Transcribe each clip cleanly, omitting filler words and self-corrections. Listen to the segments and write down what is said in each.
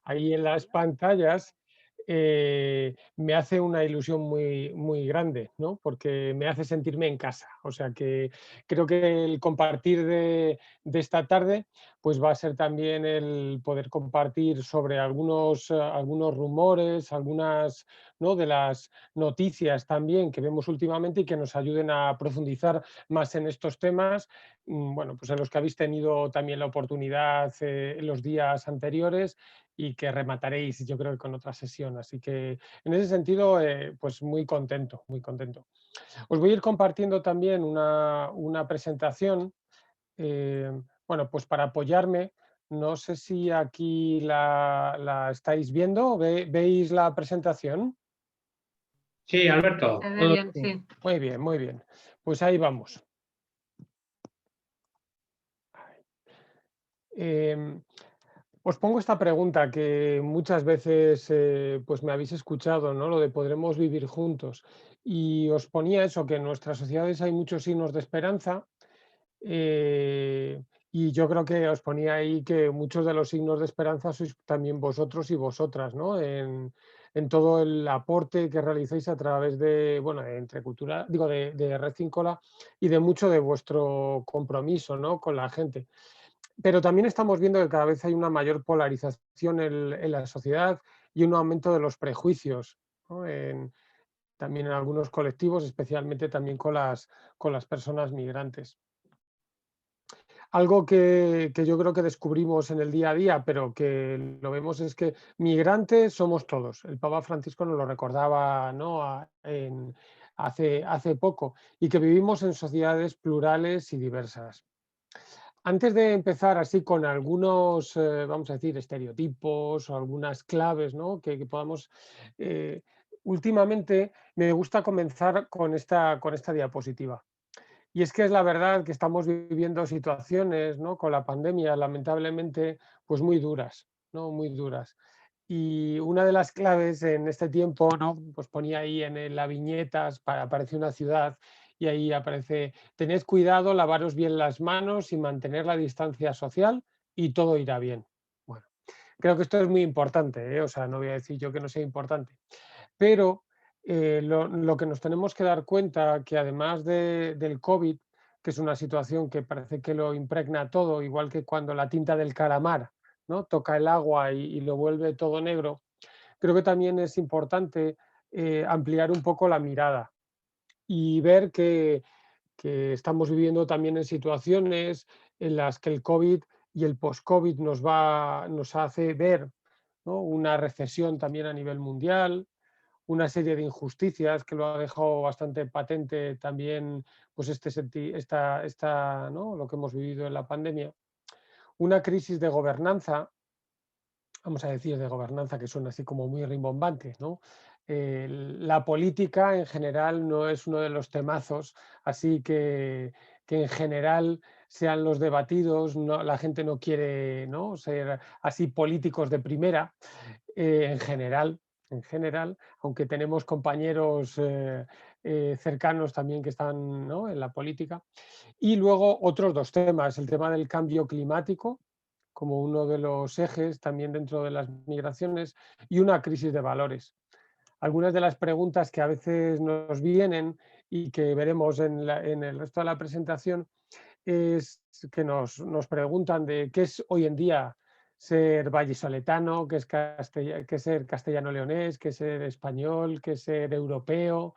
ahí en las pantallas, me hace una ilusión muy, muy grande, ¿no? Porque me hace sentirme en casa. O sea que creo que el compartir de esta tarde, pues va a ser también el poder compartir sobre algunos rumores, algunas, ¿no? De las noticias también que vemos últimamente y que nos ayuden a profundizar más en estos temas, bueno, pues en los que habéis tenido también la oportunidad en los días anteriores y que remataréis, yo creo que con otra sesión. Así que en ese sentido, pues muy contento, muy contento. Os voy a ir compartiendo también una presentación, eh, bueno, pues para apoyarme. No sé si aquí la estáis viendo, ¿veis la presentación? Sí, Alberto, Se ve todo bien, bien. sí. Muy bien, muy bien. Pues ahí vamos. Em, Os pongo esta pregunta que muchas veces pues me habéis escuchado, ¿no? Lo de podremos vivir juntos. Y os ponía eso, que en nuestras sociedades hay muchos signos de esperanza. Y yo creo que os ponía ahí que muchos de los signos de esperanza sois también vosotros y vosotras, ¿no? En todo el aporte que realizáis a través de, bueno, entre cultura, digo, de Red Cíncola y de mucho de vuestro compromiso, ¿no? Con la gente. Pero también estamos viendo que cada vez hay una mayor polarización en la sociedad y un aumento de los prejuicios, ¿no? También en algunos colectivos, especialmente también con las personas migrantes. Algo que yo creo que descubrimos en el día a día, pero que lo vemos, es que migrantes somos todos. El Papa Francisco nos lo recordaba, ¿no? Hace poco, y que vivimos en sociedades plurales y diversas. Antes de empezar así con algunos, vamos a decir, estereotipos o algunas claves, ¿no? Que podamos, eh, últimamente me gusta comenzar con esta diapositiva. Y es que es la verdad que estamos viviendo situaciones, ¿no? Con la pandemia, lamentablemente, pues muy duras, ¿no? Muy duras. Y una de las claves en este tiempo, ¿no? Pues ponía ahí la viñeta, aparece una ciudad y ahí aparece: tened cuidado, lavaros bien las manos y mantener la distancia social y todo irá bien. Bueno, creo que esto es muy importante, ¿eh? O sea, no voy a decir yo que no sea importante, pero lo que nos tenemos que dar cuenta, que además del COVID, que es una situación que parece que lo impregna todo, igual que cuando la tinta del calamar, ¿no? Toca el agua y lo vuelve todo negro, creo que también es importante ampliar un poco la mirada y ver que estamos viviendo también en situaciones en las que el COVID y el post-COVID nos hace ver, ¿no? Una recesión también a nivel mundial, una serie de injusticias que lo ha dejado bastante patente también, pues ¿no? Lo que hemos vivido en la pandemia. Una crisis de gobernanza, vamos a decir de gobernanza, que suena así como muy rimbombante, ¿no? La política en general no es uno de los temazos, así que en general sean los debatidos, la gente no quiere, ¿no? Ser así políticos de primera, en general, aunque tenemos compañeros cercanos también que están, ¿no? En la política. Y luego otros dos temas: el tema del cambio climático, como uno de los ejes también dentro de las migraciones, y una crisis de valores. Algunas de las preguntas que a veces nos vienen y que veremos en el resto de la presentación es que nos preguntan de qué es hoy en día ser vallisoletano, qué es ser castellano-leonés, qué es ser español, qué es ser europeo,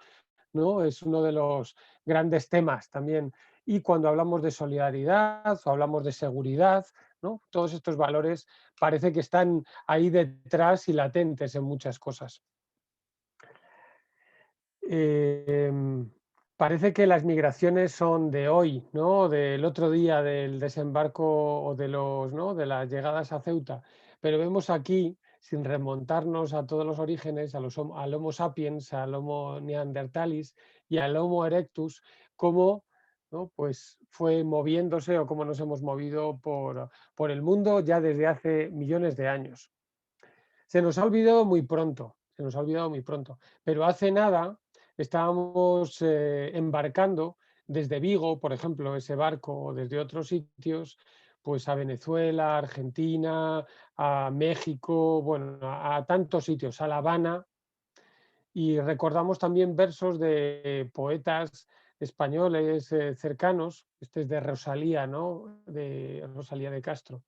¿no? Es uno de los grandes temas también. Y cuando hablamos de solidaridad o hablamos de seguridad, ¿no? Todos estos valores parece que están ahí detrás y latentes en muchas cosas. Em, Parece que las migraciones son de hoy, ¿no? Del otro día del desembarco o de ¿no? De las llegadas a Ceuta, pero vemos aquí, sin remontarnos a todos los orígenes, al Homo sapiens, al Homo neanderthalis y al Homo erectus, cómo, ¿no? Pues fue moviéndose o cómo nos hemos movido por el mundo ya desde hace millones de años. Se nos ha olvidado muy pronto, se nos ha olvidado muy pronto, pero hace nada estábamos embarcando desde Vigo, por ejemplo, ese barco, o desde otros sitios, pues a Venezuela, a Argentina, a México, bueno, a tantos sitios, a La Habana, y recordamos también versos de poetas españoles cercanos. Este es de Rosalía, ¿no? De Rosalía de Castro.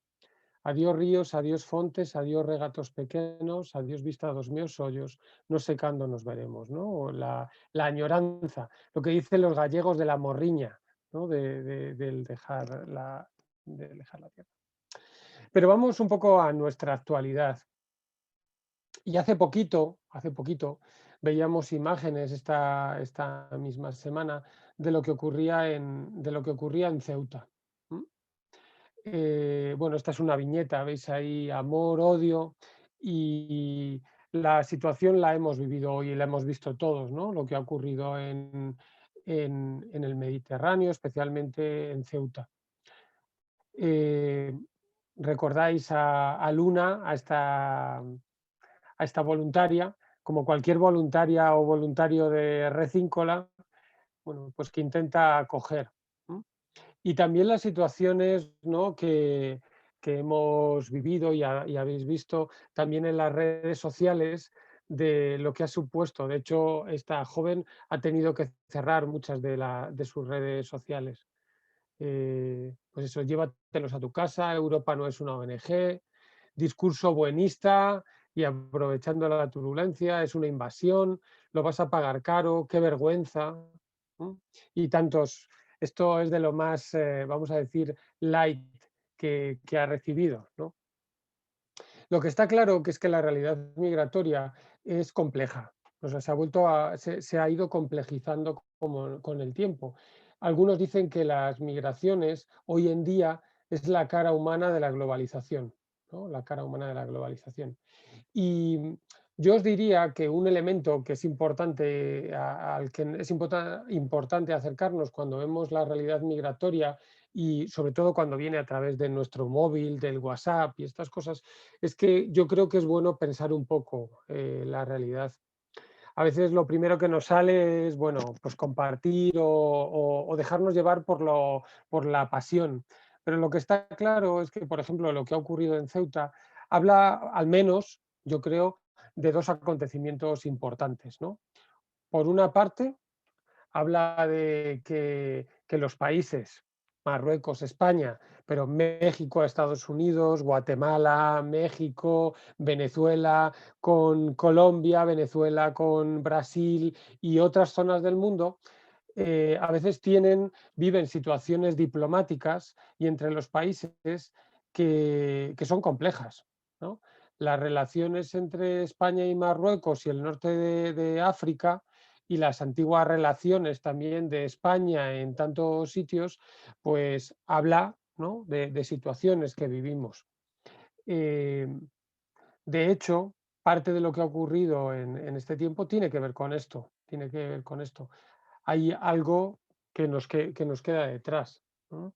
Adiós ríos, adiós fontes, adiós regatos pequeños, adiós vista dos meus ollos, no sé cuándo nos veremos, ¿no? O la añoranza, lo que dicen los gallegos de la morriña, ¿no? Del dejar la tierra. Pero vamos un poco a nuestra actualidad. Y hace poquito veíamos imágenes esta misma semana de lo que ocurría en Ceuta. Bueno, esta es una viñeta, veis ahí amor, odio, y la situación la hemos vivido hoy y la hemos visto todos, ¿no? Lo que ha ocurrido en el Mediterráneo, especialmente en Ceuta. Recordáis a Luna, a esta voluntaria, como cualquier voluntaria o voluntario de Recíncola, bueno, pues que intenta acoger. Y también las situaciones, ¿no? que hemos vivido y habéis visto también en las redes sociales de lo que ha supuesto. De hecho, esta joven ha tenido que cerrar muchas de sus redes sociales. Pues eso, llévatelos a tu casa, Europa no es una ONG, discurso buenista y aprovechando la turbulencia, es una invasión, lo vas a pagar caro, qué vergüenza. Y tantos, esto es de lo más, vamos a decir, light que ha recibido, ¿no? Lo que está claro que es que la realidad migratoria es compleja, o sea, se ha ido complejizando con el tiempo. Algunos dicen que las migraciones hoy en día es la cara humana de la globalización, ¿no? La cara humana de la globalización. Y yo os diría que un elemento que es importante, al que es importante acercarnos cuando vemos la realidad migratoria y sobre todo cuando viene a través de nuestro móvil, del WhatsApp y estas cosas, es que yo creo que es bueno pensar un poco la realidad. A veces lo primero que nos sale es, bueno, pues compartir o dejarnos llevar por la pasión. Pero lo que está claro es que, por ejemplo, lo que ha ocurrido en Ceuta habla, al menos, yo creo, de dos acontecimientos importantes, ¿no? Por una parte, habla de que los países, Marruecos, España, pero México, Estados Unidos, Guatemala, México, Venezuela, con Colombia, Venezuela con Brasil y otras zonas del mundo, a veces viven situaciones diplomáticas y entre los países que son complejas, ¿no? Las relaciones entre España y Marruecos y el norte de África y las antiguas relaciones también de España en tantos sitios, pues habla, ¿no? de situaciones que vivimos. Eh, de hecho, parte de lo que ha ocurrido en este tiempo tiene que ver con esto, tiene que ver con esto. Hay algo que nos queda detrás, ¿no?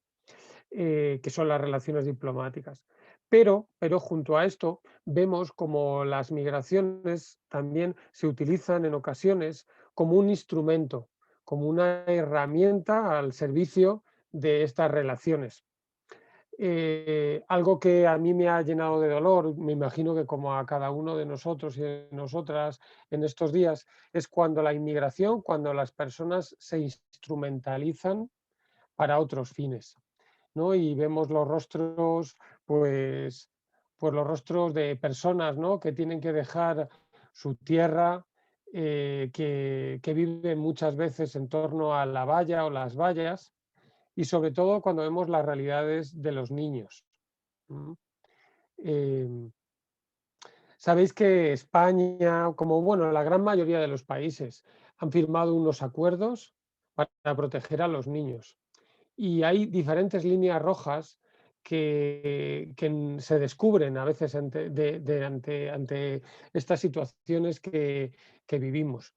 Que son las relaciones diplomáticas. Pero junto a esto vemos como las migraciones también se utilizan en ocasiones como un instrumento, como una herramienta al servicio de estas relaciones. Algo que a mí me ha llenado de dolor, me imagino que como a cada uno de nosotros y de nosotras en estos días, es cuando la inmigración, cuando las personas se instrumentalizan para otros fines, ¿no? Y vemos los rostros, pues los rostros de personas, ¿no? Que tienen que dejar su tierra, que viven muchas veces en torno a la valla o las vallas, y sobre todo cuando vemos las realidades de los niños. Em, Sabéis que España, como bueno, la gran mayoría de los países, han firmado unos acuerdos para proteger a los niños. Y hay diferentes líneas rojas que se descubren a veces ante estas situaciones que vivimos.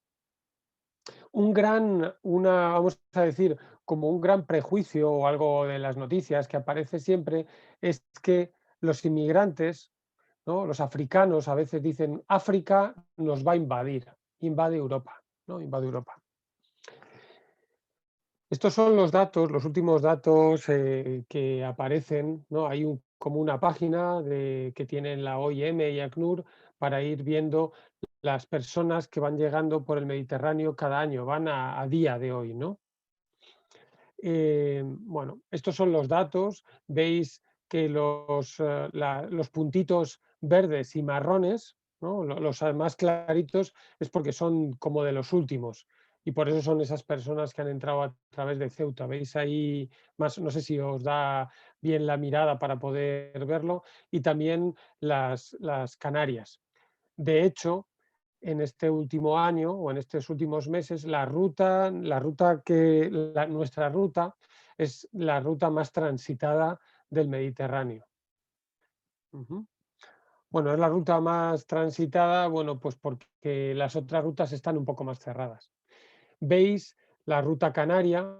Vamos a decir, como un gran prejuicio o algo de las noticias que aparece siempre, es que los inmigrantes, ¿no? Los africanos a veces dicen, África nos va a invadir, invade Europa, ¿no? Invade Europa. Estos son los datos, los últimos datos que aparecen, ¿no? Hay como una página que tienen la OIM y ACNUR para ir viendo las personas que van llegando por el Mediterráneo cada año, van a día de hoy, ¿no? Bueno, estos son los datos. Veis que los puntitos verdes y marrones, ¿no? Los más claritos, es porque son como de los últimos. Y por eso son esas personas que han entrado a través de Ceuta. Veis ahí más, no sé si os da bien la mirada para poder verlo, y también las Canarias. De hecho, en este último año o en estos últimos meses, nuestra ruta es la ruta más transitada del Mediterráneo. Ujú. Bueno, es la ruta más transitada, bueno, pues porque las otras rutas están un poco más cerradas. Veis la ruta canaria,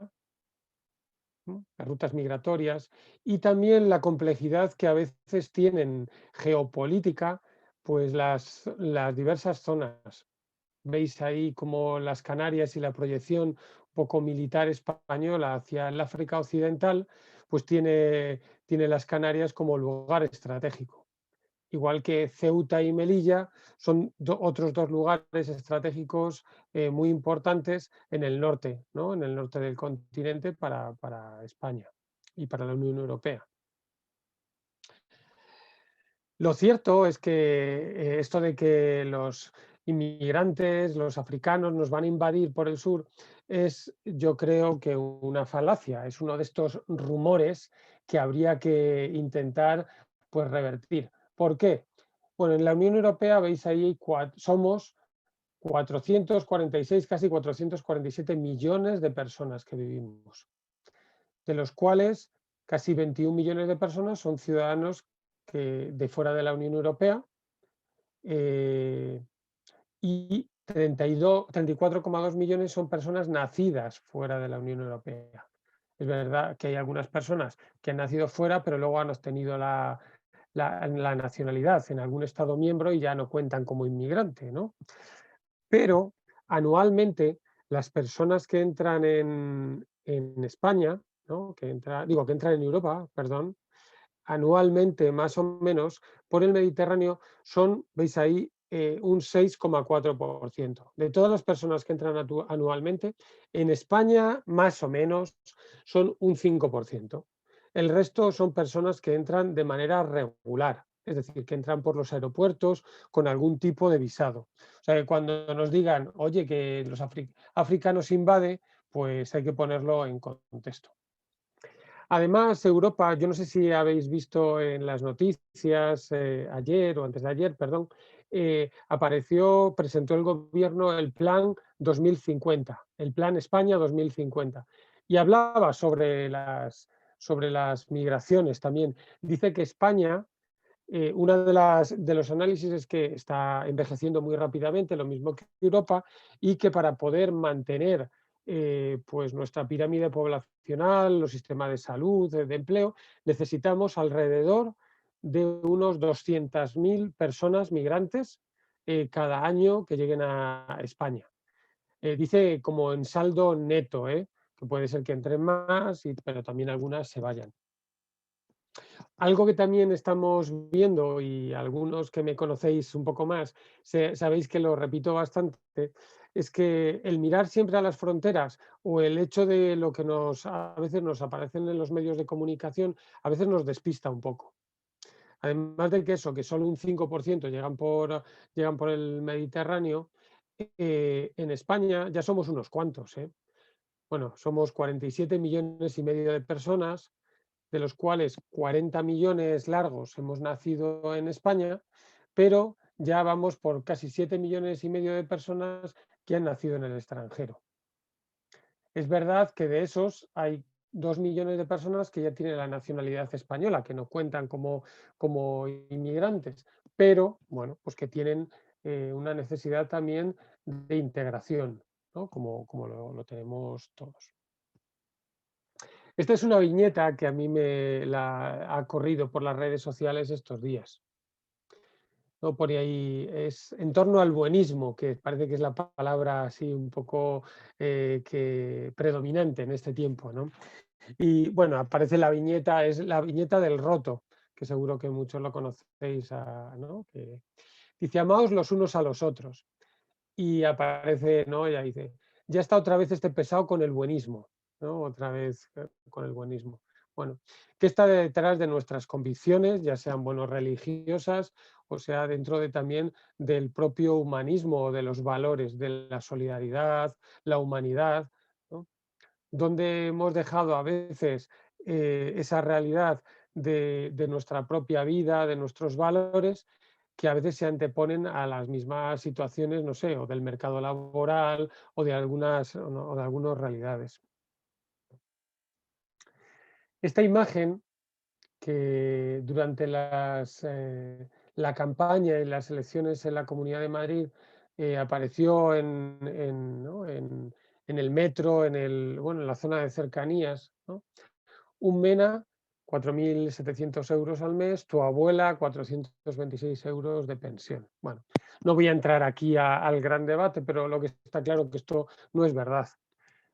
¿no? Las rutas migratorias, y también la complejidad que a veces tienen geopolítica, pues las diversas zonas. Veis ahí como las Canarias y la proyección un poco militar española hacia el África Occidental, pues tiene las Canarias como lugar estratégico. Igual que Ceuta y Melilla son otros dos lugares estratégicos muy importantes en el norte, ¿no? En el norte del continente para España y para la Unión Europea. Lo cierto es que esto de que los inmigrantes, los africanos, nos van a invadir por el sur es, yo creo que una falacia, es uno de estos rumores que habría que intentar, pues, revertir. ¿Por qué? Bueno, en la Unión Europea veis ahí somos 446, casi 447 millones de personas que vivimos, de los cuales casi 21 millones de personas son ciudadanos de fuera de la Unión Europea, eh, y 34,2 millones son personas nacidas fuera de la Unión Europea. Es verdad que hay algunas personas que han nacido fuera, pero luego han obtenido la nacionalidad en algún Estado miembro y ya no cuentan como inmigrante, ¿no? Pero anualmente las personas que entran en España, ¿no? Que entran en Europa, perdón, anualmente más o menos por el Mediterráneo son, veis ahí, un 6,4%. De todas las personas que entran anualmente, en España más o menos son un 5%. El resto son personas que entran de manera regular, es decir, que entran por los aeropuertos con algún tipo de visado. O sea, que cuando nos digan, oye, que los africanos invade, pues hay que ponerlo en contexto. Además, Europa, yo no sé si habéis visto en las noticias ayer o antes de ayer, perdón, presentó el gobierno el Plan 2050, el Plan España 2050, y hablaba sobre las migraciones también. Dice que España, uno de los análisis es que está envejeciendo muy rápidamente, lo mismo que Europa, y que para poder mantener pues nuestra pirámide poblacional, los sistemas de salud, de empleo, necesitamos alrededor de unos 200.000 personas migrantes cada año que lleguen a España. Dice como en saldo neto, que puede ser que entren más, pero también algunas se vayan. Algo que también estamos viendo, y algunos que me conocéis un poco más, sabéis que lo repito bastante, es que el mirar siempre a las fronteras o el hecho de lo que a veces nos aparecen en los medios de comunicación, a veces nos despista un poco. Además de que eso, que solo un 5% llegan por el Mediterráneo, en España ya somos unos cuantos. Bueno, somos 47 millones y medio de personas, de los cuales 40 millones largos hemos nacido en España, pero ya vamos por casi 7 millones y medio de personas que han nacido en el extranjero. Es verdad que de esos hay 2 millones de personas que ya tienen la nacionalidad española, que no cuentan como inmigrantes, pero bueno, pues que tienen una necesidad también de integración, ¿no? Como lo tenemos todos. Esta es una viñeta que a mí me la ha corrido por las redes sociales estos días. ¿no? Por ahí es en torno al buenismo, que parece que es la palabra así un poco que predominante en este tiempo, ¿no? Y bueno, aparece la viñeta, es la viñeta del roto, que seguro que muchos lo conocéis, ¿no? Que dice, amaos los unos a los otros. Y aparece, ¿no? Ella dice, ya está otra vez este pesado con el buenismo, ¿no? Otra vez con el buenismo. Bueno, ¿qué está detrás de nuestras convicciones, ya sean, bueno, religiosas o sea dentro de también del propio humanismo o de los valores de la solidaridad, la humanidad, ¿no? Donde hemos dejado a veces esa realidad de nuestra propia vida, de nuestros valores, que a veces se anteponen a las mismas situaciones, no sé, o del mercado laboral o de algunas o de algunas realidades. Esta imagen que durante la campaña y las elecciones en la Comunidad de Madrid apareció ¿no? en el metro, bueno, en la zona de cercanías, ¿no? Un MENA, 4.700 euros al mes, tu abuela, 426 euros de pensión. Bueno, no voy a entrar aquí al gran debate, pero lo que está claro es que esto no es verdad.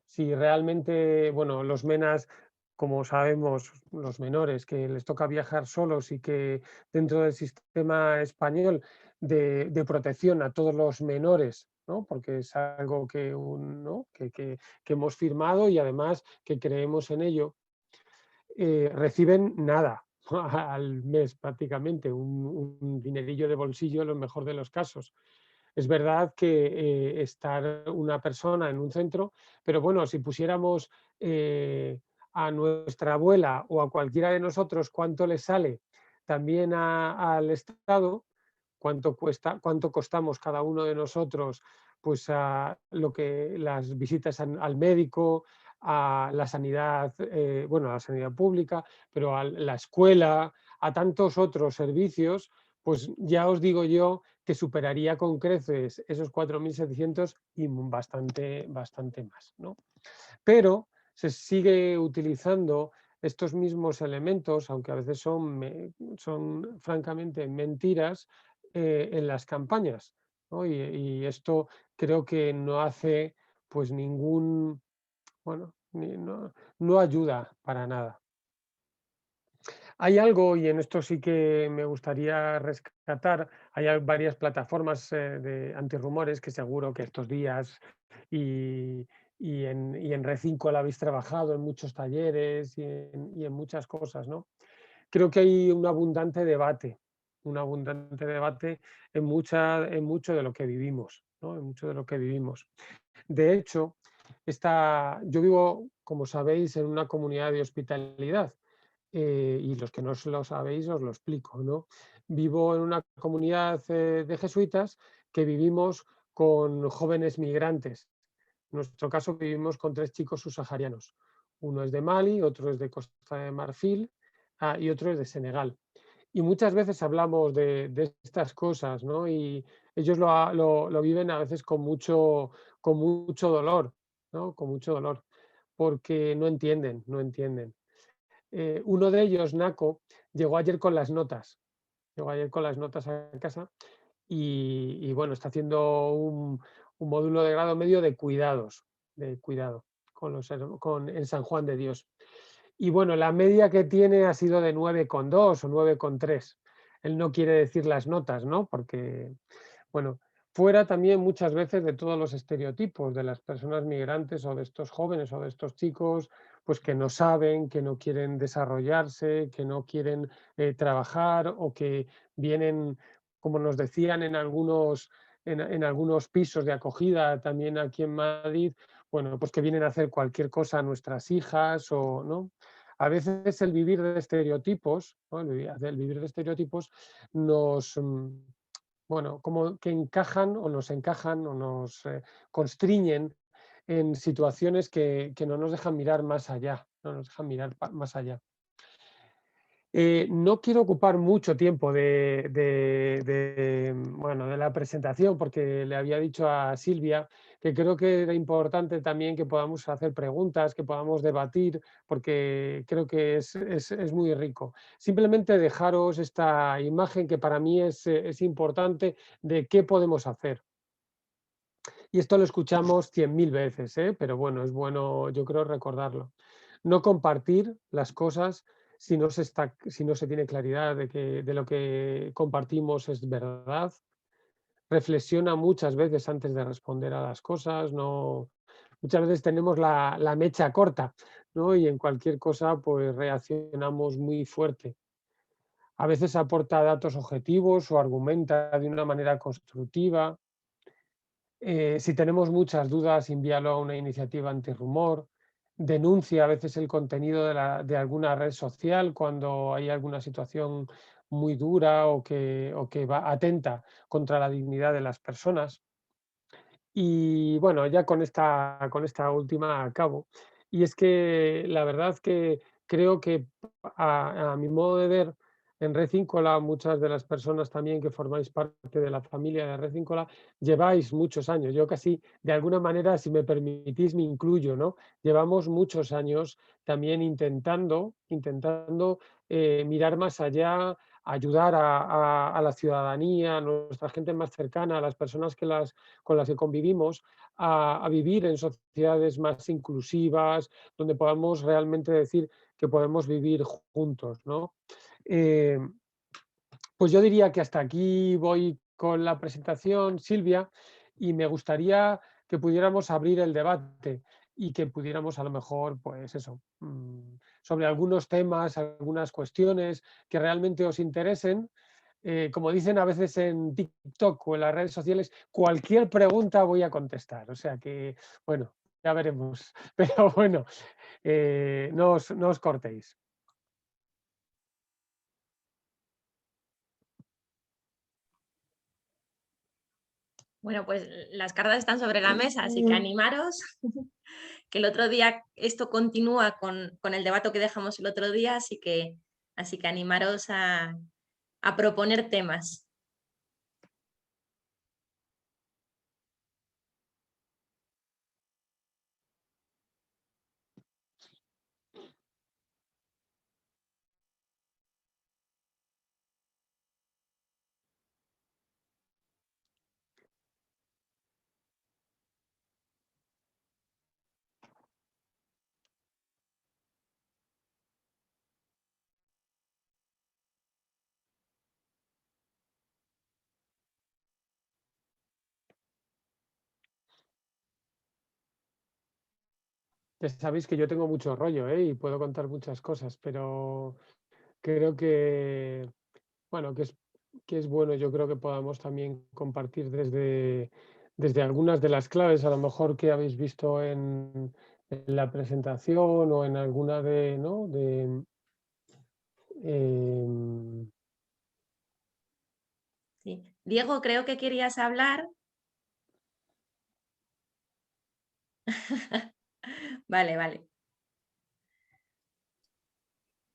Si realmente, bueno, los MENAs, como sabemos, los menores que les toca viajar solos y que dentro del sistema español de protección a todos los menores, ¿no? Porque es algo ¿no? que hemos firmado y además que creemos en ello, reciben nada al mes prácticamente, un dinerillo de bolsillo en lo mejor de los casos. Es verdad que estar una persona en un centro, pero bueno, si pusiéramos a nuestra abuela o a cualquiera de nosotros cuánto le sale también al Estado, cuánto cuesta, cuánto costamos cada uno de nosotros, pues a lo que las visitas al médico, a la sanidad, bueno, a la sanidad pública, pero a la escuela, a tantos otros servicios, pues ya os digo yo que superaría con creces esos 4.700 y bastante más, ¿no? Pero se sigue utilizando estos mismos elementos, aunque a veces son francamente mentiras, en las campañas, ¿no? Y esto creo que no hace pues ningún, bueno, no ayuda para nada. Hay algo, y en esto sí que me gustaría rescatar, varias plataformas de antirrumores que seguro que estos días y, y en Red5 la habéis trabajado en muchos talleres y en muchas cosas, ¿no? Creo que hay un abundante debate en mucho de lo que vivimos, ¿no? En mucho de lo que vivimos. De hecho, yo vivo, como sabéis, en una comunidad de hospitalidad y los que no lo sabéis os lo explico, ¿no? Vivo en una comunidad de jesuitas que vivimos con jóvenes migrantes. En nuestro caso vivimos con 3 chicos subsaharianos. Uno es de Mali, otro es de Costa de Marfil y otro es de Senegal. Y muchas veces hablamos de estas cosas, ¿no? Y ellos lo viven a veces con mucho dolor, ¿no? Con mucho dolor, porque no entienden, no entienden. Uno de ellos, Naco, llegó ayer con las notas. Llegó ayer con las notas a casa y bueno, está haciendo un módulo de grado medio de cuidado en San Juan de Dios. Y bueno, la media que tiene ha sido de 9,2 o 9,3. Él no quiere decir las notas, ¿no? Porque, bueno, fuera también muchas veces de todos los estereotipos de las personas migrantes o de estos jóvenes o de estos chicos, pues que no saben, que no quieren desarrollarse, que no quieren trabajar o que vienen, como nos decían en algunos pisos de acogida también aquí en Madrid, bueno, pues que vienen a hacer cualquier cosa a nuestras hijas o, ¿no? A veces el vivir de estereotipos, ¿no? El vivir de estereotipos nos, bueno, como que encajan o nos constriñen en situaciones que no nos dejan mirar más allá, no nos dejan mirar más allá. No quiero ocupar mucho tiempo bueno, de la presentación, porque le había dicho a Silvia que creo que era importante también que podamos hacer preguntas, que podamos debatir, porque creo que es muy rico. Simplemente dejaros esta imagen que para mí es importante de qué podemos hacer. Y esto lo escuchamos 100.000 veces, ¿eh? Pero bueno, es bueno, yo creo, recordarlo. No compartir las cosas si no se tiene claridad de lo que compartimos es verdad. Reflexiona muchas veces antes de responder a las cosas. No, muchas veces tenemos la mecha corta, ¿no? Y en cualquier cosa pues reaccionamos muy fuerte. A veces aporta datos objetivos o argumenta de una manera constructiva. Si tenemos muchas dudas, envíalo a una iniciativa antirrumor. Denuncia a veces el contenido de alguna red social cuando hay alguna situación muy dura o que va atenta contra la dignidad de las personas. Y bueno, ya con esta última acabo. Y es que la verdad que creo que a mi modo de ver, en Red Cíncola, muchas de las personas también que formáis parte de la familia de Red Cíncola, lleváis muchos años. Yo casi, de alguna manera, si me permitís, me incluyo, ¿no? Llevamos muchos años también intentando mirar más allá, ayudar a la ciudadanía, a nuestra gente más cercana, a las personas con las que convivimos, a vivir en sociedades más inclusivas, donde podamos realmente decir que podemos vivir juntos, ¿no? Eh, pues yo diría que hasta aquí voy con la presentación, Silvia, y me gustaría que pudiéramos abrir el debate y que pudiéramos a lo mejor, pues eso, sobre algunos temas, algunas cuestiones que realmente os interesen. Como dicen a veces en TikTok o en las redes sociales, cualquier pregunta voy a contestar. O sea que, bueno, ya veremos. Pero bueno, no os cortéis. Bueno, pues las cartas están sobre la mesa, así que animaros, que el otro día esto continúa con el debate que dejamos el otro día, así que animaros a proponer temas. Ya sabéis que yo tengo mucho rollo, ¿eh? Y puedo contar muchas cosas, pero creo que, bueno, que es bueno, yo creo que podamos también compartir desde algunas de las claves, a lo mejor que habéis visto en la presentación o en alguna de, ¿no? Em, Sí. Diego, creo que querías hablar. Vale, vale.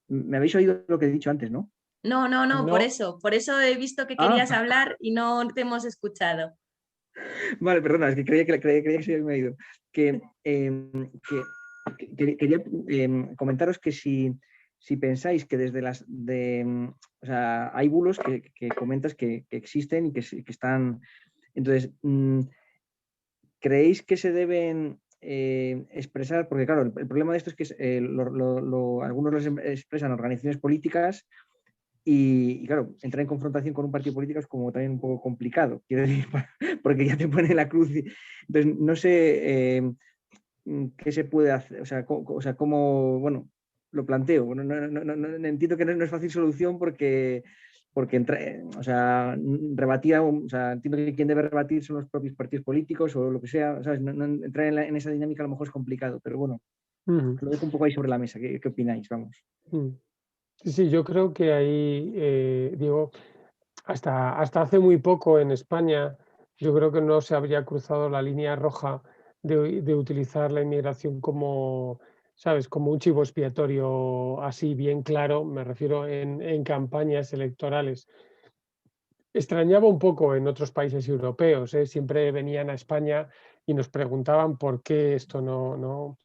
¿Me habéis oído lo que he dicho antes, no? No, No. por eso he visto que querías hablar y no te hemos escuchado. Vale, perdona, es que creía que se me había ido. Quería comentaros que si pensáis que desde o sea, hay bulos que comentas que existen y que están. Entonces, ¿creéis que se deben expresar? Porque claro, el problema de esto es que algunos los expresan organizaciones políticas. Y claro, entrar en confrontación con un partido político es como también un poco complicado, quiero decir, porque ya te pone la cruz. Entonces, no sé qué se puede hacer, o sea, cómo, bueno, lo planteo. Bueno, entiendo que no es fácil solución porque o sea, rebatir, o sea, entiendo que quien debe rebatir son los propios partidos políticos o lo que sea, ¿sabes? Entrar en esa dinámica a lo mejor es complicado, pero bueno, lo dejo un poco ahí sobre la mesa. ¿Qué opináis? Vamos. Sí, sí, yo creo que ahí, digo, hasta hace muy poco en España, yo creo que no se habría cruzado la línea roja de utilizar la inmigración como, ¿sabes?, como un chivo expiatorio así bien claro, me refiero en campañas electorales. extrañaba un poco en otros países europeos, ¿eh? Siempre venían a España y nos preguntaban por qué esto no.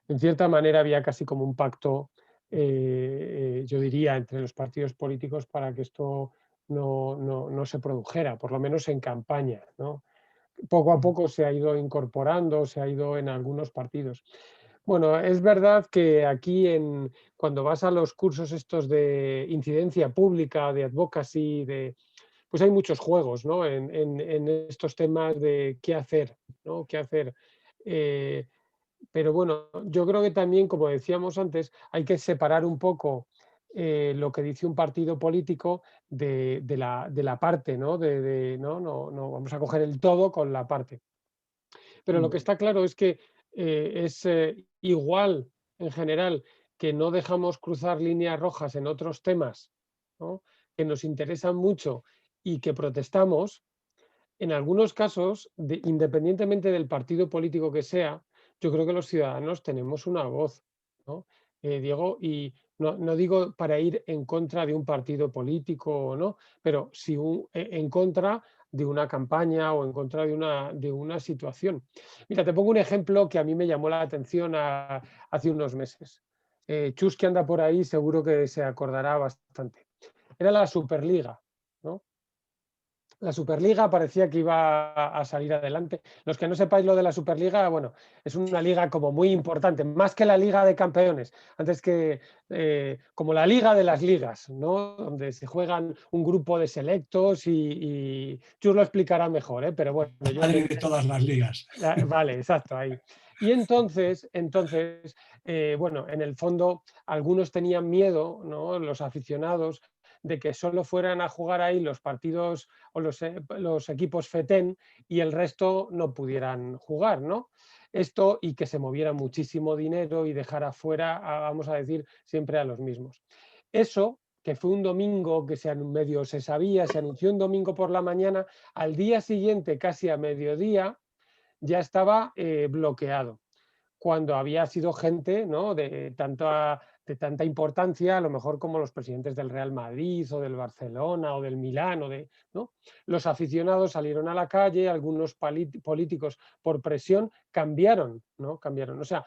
En cierta manera había casi como un pacto, yo diría, entre los partidos políticos para que esto no se produjera, por lo menos en campaña, ¿no? Poco a poco se ha ido incorporando, se ha ido en algunos partidos. Bueno, es verdad que aquí cuando vas a los cursos estos de incidencia pública, de advocacy, pues hay muchos juegos, ¿no? En estos temas de qué hacer, ¿no? ¿Qué hacer? Eh, pero bueno, yo creo que también, como decíamos antes, hay que separar un poco lo que dice un partido político de la parte, ¿no? No vamos a coger el todo con la parte. Pero lo que está claro es que es igual en general que no dejamos cruzar líneas rojas en otros temas, ¿no? Que nos interesan mucho y que protestamos. En algunos casos, independientemente del partido político que sea, yo creo que los ciudadanos tenemos una voz, ¿no? Diego, y no digo para ir en contra de un partido político o no, pero sí en contra de una campaña o en contra de una situación. Mira, te pongo un ejemplo que a mí me llamó la atención hace unos meses. Chus, que anda por ahí, seguro que se acordará bastante. Era la Superliga, ¿no? La Superliga parecía que iba a salir adelante. Los que no sepáis lo de la Superliga, bueno, es una liga como muy importante, más que la Liga de Campeones, antes que como la Liga de las Ligas, ¿no? Donde se juegan un grupo de selectos y Chus lo explicará mejor, ¿eh? Pero bueno, La madre de todas las ligas. Vale, exacto, ahí. Y entonces bueno, en el fondo algunos tenían miedo, ¿no? Los aficionados, de que solo fueran a jugar ahí los partidos o los equipos FETEN y el resto no pudieran jugar, ¿no? Esto y que se moviera muchísimo dinero y dejara fuera, vamos a decir, siempre a los mismos. Eso, que fue un domingo que medio se sabía, se anunció un domingo por la mañana, al día siguiente, casi a mediodía, ya estaba bloqueado, cuando había sido gente, ¿no? de tanta importancia, a lo mejor como los presidentes del Real Madrid o del Barcelona o del Milán, ¿no? Los aficionados salieron a la calle, algunos políticos por presión cambiaron, ¿no? Cambiaron. O sea,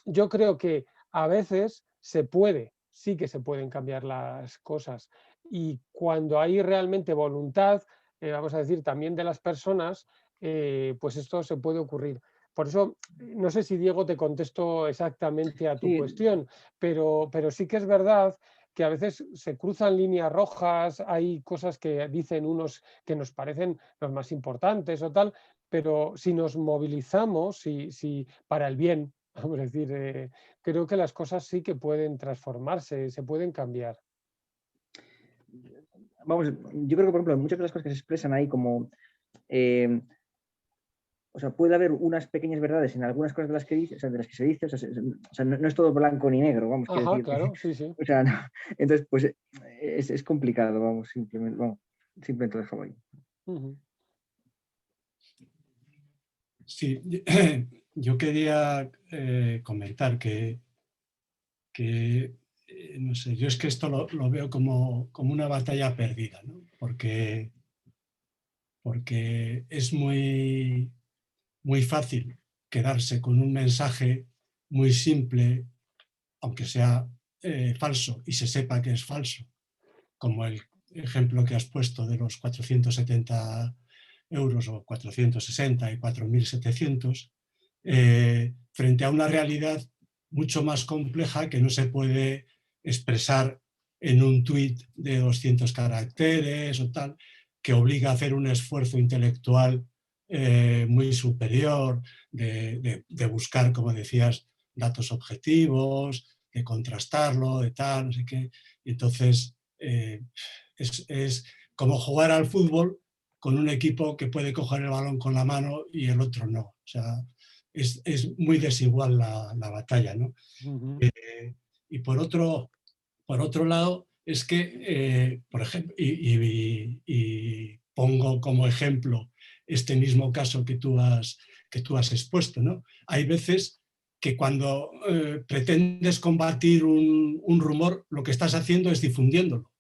yo creo que a veces sí que se pueden cambiar las cosas, y cuando hay realmente voluntad, vamos a decir, también de las personas, pues esto se puede ocurrir. Por eso, no sé si Diego te contesto exactamente a tu Sí, cuestión, pero sí que es verdad que a veces se cruzan líneas rojas, hay cosas que dicen unos que nos parecen los más importantes o tal, pero si nos movilizamos, si para el bien, vamos a decir, creo que las cosas sí que pueden transformarse, se pueden cambiar. vamos, yo creo que, por ejemplo, muchas de las cosas que se expresan ahí como, o sea, puede haber unas pequeñas verdades en algunas cosas de las que dice, o sea, de las que se dice, o sea, no es todo blanco ni negro, vamos, quiero Ajá, decir. claro, sí, sí. O sea, no. Entonces, pues es complicado, vamos, simplemente lo dejamos ahí. Ujú. Sí, yo quería comentar que no sé, yo es que esto lo veo como una batalla perdida, ¿no? Porque es muy fácil quedarse con un mensaje muy simple, aunque sea falso y se sepa que es falso, como el ejemplo que has puesto de los 470 euros o 460 y 4.700, frente a una realidad mucho más compleja que no se puede expresar en un tuit de 200 caracteres o tal, que obliga a hacer un esfuerzo intelectual muy superior de buscar, como decías, datos objetivos, de contrastarlo, de tal, no sé qué. Y entonces es como jugar al fútbol con un equipo que puede coger el balón con la mano y el otro no. O sea, es muy desigual la batalla, ¿no? Ujú. Y por otro lado, es que, por ejemplo, y pongo como ejemplo este mismo caso que tú has expuesto, ¿no? Hay veces que cuando pretendes combatir un rumor, lo que estás haciendo es difundiéndolo.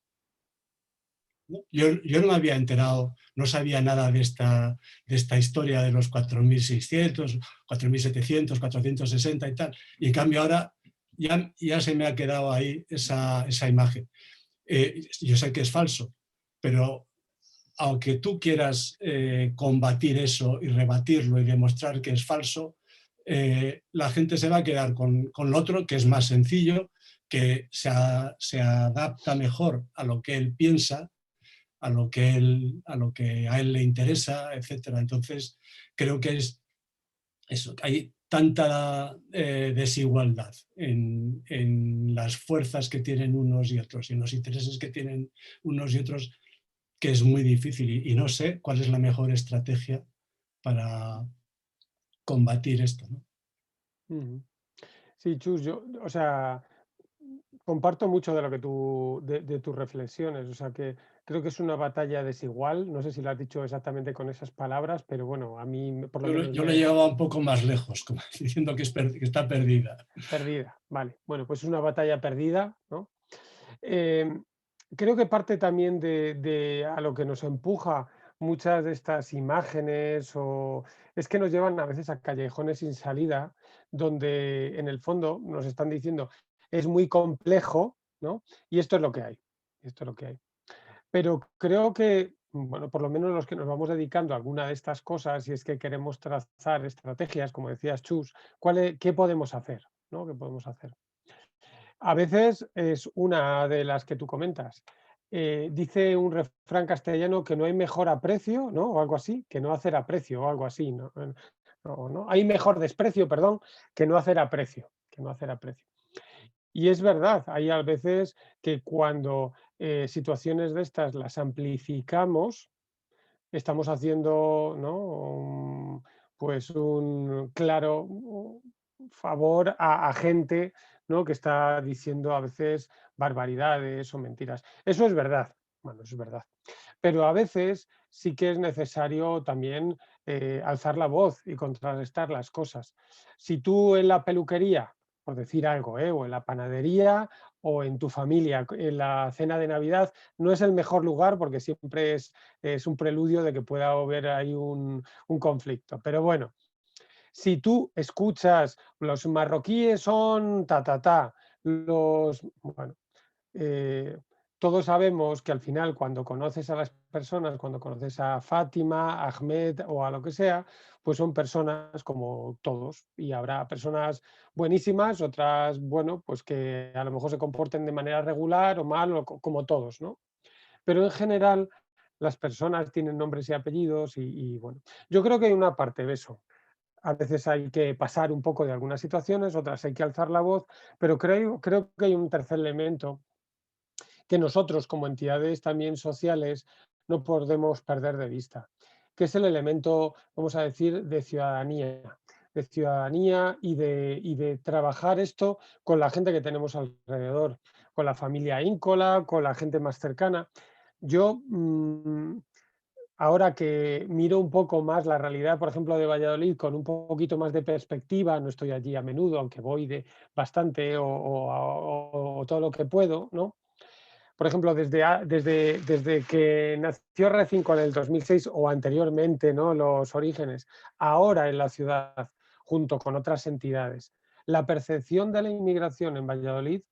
¿no? Yo no me había enterado, no sabía nada de esta historia de los 4.600, 4.700, 460 y tal. Y en cambio ahora ya se me ha quedado ahí esa imagen. Yo sé que es falso, pero aunque tú quieras combatir eso y rebatirlo y demostrar que es falso, la gente se va a quedar con lo otro, que es más sencillo, que se adapta mejor a lo que él piensa, a lo que a él le interesa, etc. Entonces, creo que es eso, hay tanta desigualdad en las fuerzas que tienen unos y otros y en los intereses que tienen unos y otros, que es muy difícil y no sé cuál es la mejor estrategia para combatir esto, ¿no? Sí, Chus, yo, o sea, comparto mucho de lo que de tus reflexiones, o sea que creo que es una batalla desigual, no sé si lo has dicho exactamente con esas palabras, pero bueno, a mí por lo menos Yo lo llevaba un poco más lejos, como diciendo que está perdida. Perdida, vale. Bueno, pues es una batalla perdida, ¿no? Creo que parte también de a lo que nos empuja muchas de estas imágenes es que nos llevan a veces a callejones sin salida, donde en el fondo nos están diciendo es muy complejo, ¿no? Y esto es lo que hay. Esto es lo que hay. Pero creo que, bueno, por lo menos los que nos vamos dedicando a alguna de estas cosas, y es que queremos trazar estrategias, como decías, Chus, ¿qué podemos hacer? ¿No? ¿Qué podemos hacer? A veces es una de las que tú comentas. Dice un refrán castellano que no hay mejor aprecio, ¿no? O algo así, que no hacer aprecio, o algo así, ¿no? No, hay mejor desprecio, perdón, que no hacer aprecio, que no hacer aprecio. Y es verdad, hay a veces que cuando situaciones de estas las amplificamos, estamos haciendo, ¿no? Pues un claro favor a gente, ¿no? Que está diciendo a veces barbaridades o mentiras. Eso es verdad, bueno, eso es verdad. Pero a veces sí que es necesario también alzar la voz y contrarrestar las cosas. Si tú en la peluquería, por decir algo, o en la panadería o en tu familia, en la cena de Navidad, no es el mejor lugar porque siempre es un preludio de que pueda haber ahí un conflicto. Pero bueno, si tú escuchas los marroquíes son bueno, todos sabemos que al final cuando conoces a las personas, cuando conoces a Fátima, a Ahmed o a lo que sea, pues son personas como todos y habrá personas buenísimas, otras, bueno, pues que a lo mejor se comporten de manera regular o mal, o como todos, ¿no? Pero en general las personas tienen nombres y apellidos y bueno, yo creo que hay una parte de eso. A veces hay que pasar un poco de algunas situaciones, otras hay que alzar la voz, pero creo que hay un tercer elemento que nosotros como entidades también sociales no podemos perder de vista, que es el elemento, vamos a decir, de ciudadanía y de trabajar esto con la gente que tenemos alrededor, con la familia íncola, con la gente más cercana. Yo, ahora que miro un poco más la realidad, por ejemplo, de Valladolid con un poquito más de perspectiva, no estoy allí a menudo, aunque voy de bastante o todo lo que puedo, ¿no? Por ejemplo, desde que nació Recinco en el 2006 o anteriormente, ¿no? Los orígenes, ahora en la ciudad, junto con otras entidades, la percepción de la inmigración en Valladolid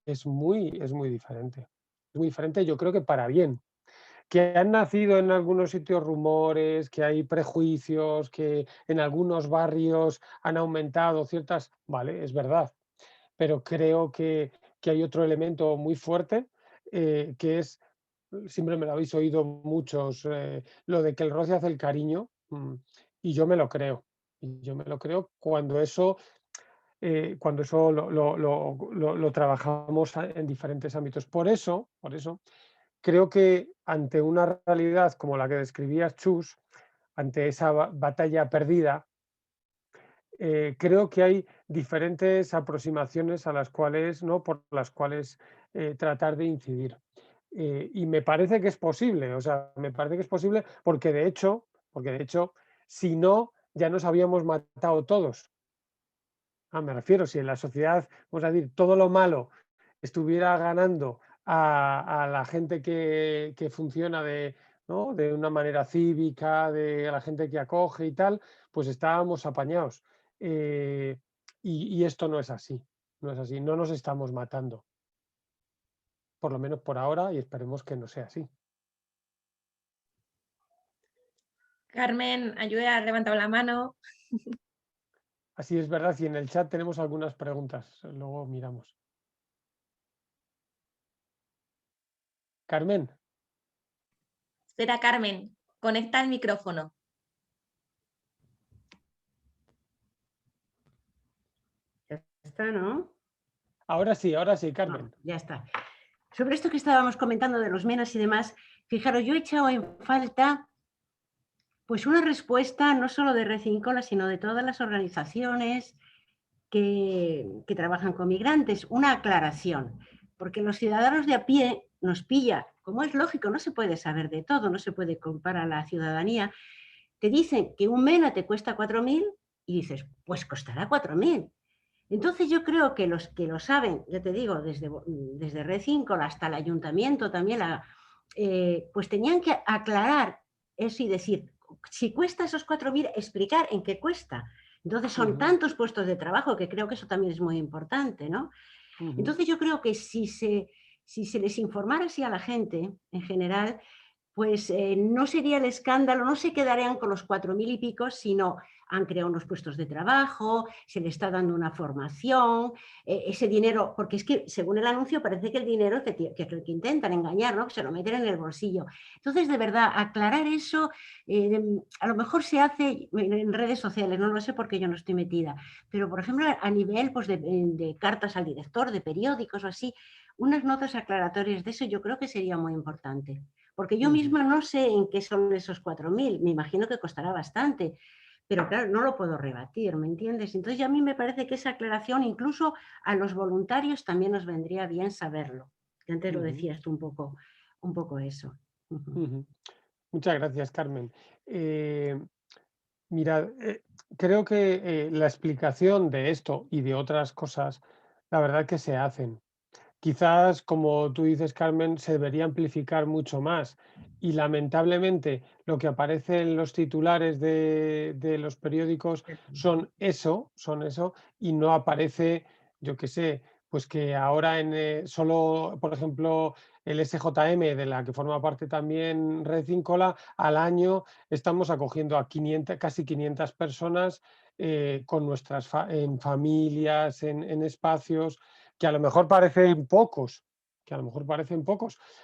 es muy diferente. Es muy diferente, yo creo que para bien. Que han nacido en algunos sitios rumores, que hay prejuicios, que en algunos barrios han aumentado ciertas... Vale, es verdad, pero creo que hay otro elemento muy fuerte, que es, siempre me lo habéis oído muchos, lo de que el roce hace el cariño, y yo me lo creo. Y yo me lo creo cuando eso lo trabajamos en diferentes ámbitos. Por eso creo que ante una realidad como la que describías, Chus, ante esa batalla perdida, creo que hay diferentes aproximaciones a las cuales, ¿no? Por las cuales tratar de incidir. Y me parece que es posible, o sea, me parece que es posible porque de hecho, si no, ya nos habíamos matado todos. Me refiero, si en la sociedad, vamos a decir, todo lo malo estuviera ganando a la gente que funciona ¿no? de una manera cívica, de la gente que acoge y tal, pues estábamos apañados. Y esto no es así, no es así, no nos estamos matando, por lo menos por ahora, y esperemos que no sea así. Carmen, Ayuda ha levantado la mano. Así es verdad, y en el chat tenemos algunas preguntas, luego miramos. Carmen. Espera, Carmen, conecta el micrófono. Ya está, ¿no? Ahora sí, Carmen. No, ya está. Sobre esto que estábamos comentando de los MENAs y demás, fijaros, yo he echado en falta pues una respuesta no solo de Red Cíncola, sino de todas las organizaciones que trabajan con migrantes, una aclaración, porque los ciudadanos de a pie nos pilla, como es lógico, no se puede saber de todo, no se puede culpar a la ciudadanía, te dicen que un MENA te cuesta 4.000 y dices, pues costará 4.000. Entonces yo creo que los que lo saben, ya te digo, desde Red Cíncola hasta el ayuntamiento también, pues tenían que aclarar eso y decir, si cuesta esos 4.000, explicar en qué cuesta. Entonces son tantos puestos de trabajo que creo que eso también es muy importante, ¿no? Entonces yo creo que si se les informara así a la gente en general, pues no sería el escándalo, no se quedarían con los 4.000 y pico, sino han creado unos puestos de trabajo, se le está dando una formación, ese dinero, porque es que según el anuncio parece que el dinero que intentan engañar, ¿no? Que se lo meten en el bolsillo. Entonces, de verdad, aclarar eso, a lo mejor se hace en redes sociales, no lo sé porque yo no estoy metida, pero por ejemplo a nivel pues, de cartas al director, de periódicos o así, unas notas aclaratorias de eso yo creo que sería muy importante. Porque yo misma no sé en qué son esos 4.000, me imagino que costará bastante, pero claro, no lo puedo rebatir, ¿me entiendes? Entonces a mí me parece que esa aclaración incluso a los voluntarios también nos vendría bien saberlo. Que antes lo decías tú un poco eso. Muchas gracias, Carmen. Mirad, creo que la explicación de esto y de otras cosas, la verdad que se hacen. Quizás, como tú dices, Carmen, se debería amplificar mucho más. Y lamentablemente lo que aparece en los titulares de los periódicos son eso, y no aparece, yo qué sé, pues que ahora solo, por ejemplo, el SJM, de la que forma parte también Red Cíncola, al año estamos acogiendo a casi 500 personas con nuestras en familias, en espacios que a lo mejor parecen pocos,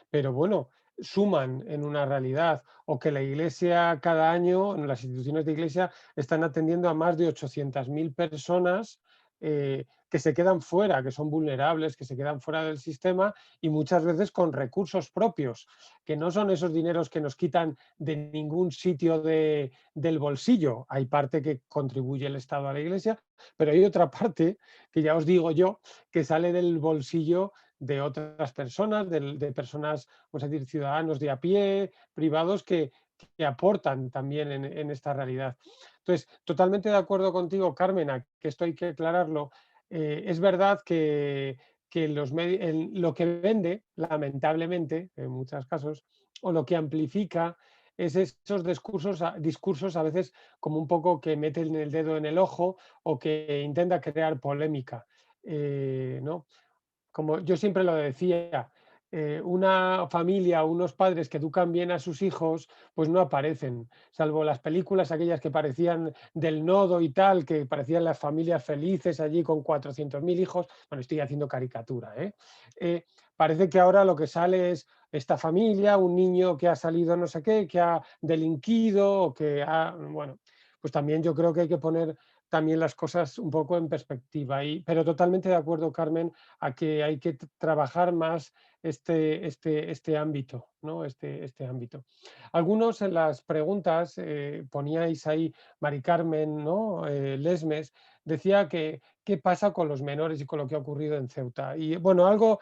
pero bueno, suman en una realidad, o que la Iglesia cada año, en las instituciones de Iglesia, están atendiendo a más de 800.000 personas que se quedan fuera, que son vulnerables, que se quedan fuera del sistema y muchas veces con recursos propios, que no son esos dineros que nos quitan de ningún sitio del bolsillo. Hay parte que contribuye el Estado a la Iglesia, pero hay otra parte, que ya os digo yo, que sale del bolsillo de otras personas, de personas, vamos a decir, ciudadanos de a pie, privados, que aportan también en esta realidad. Entonces, totalmente de acuerdo contigo, Carmen, que esto hay que aclararlo. Es verdad que lo que vende, lamentablemente, en muchos casos, o lo que amplifica, es esos discursos a veces como un poco que meten el dedo en el ojo o que intenta crear polémica. ¿No? Como yo siempre lo decía, una familia o unos padres que educan bien a sus hijos, pues no aparecen, salvo las películas aquellas que parecían del Nodo y tal, que parecían las familias felices allí con 400.000 hijos. Bueno, estoy haciendo caricatura, ¿eh? Parece que ahora lo que sale es esta familia, un niño que ha salido no sé qué, que ha delinquido, o que ha, bueno, pues también yo creo que hay que poner también las cosas un poco en perspectiva. Pero totalmente de acuerdo, Carmen, a que hay que trabajar más este ámbito, ¿no? Este ámbito. Algunos en las preguntas poníais ahí, Mari Carmen, ¿no? Lesmes, decía que qué pasa con los menores y con lo que ha ocurrido en Ceuta. Y bueno, algo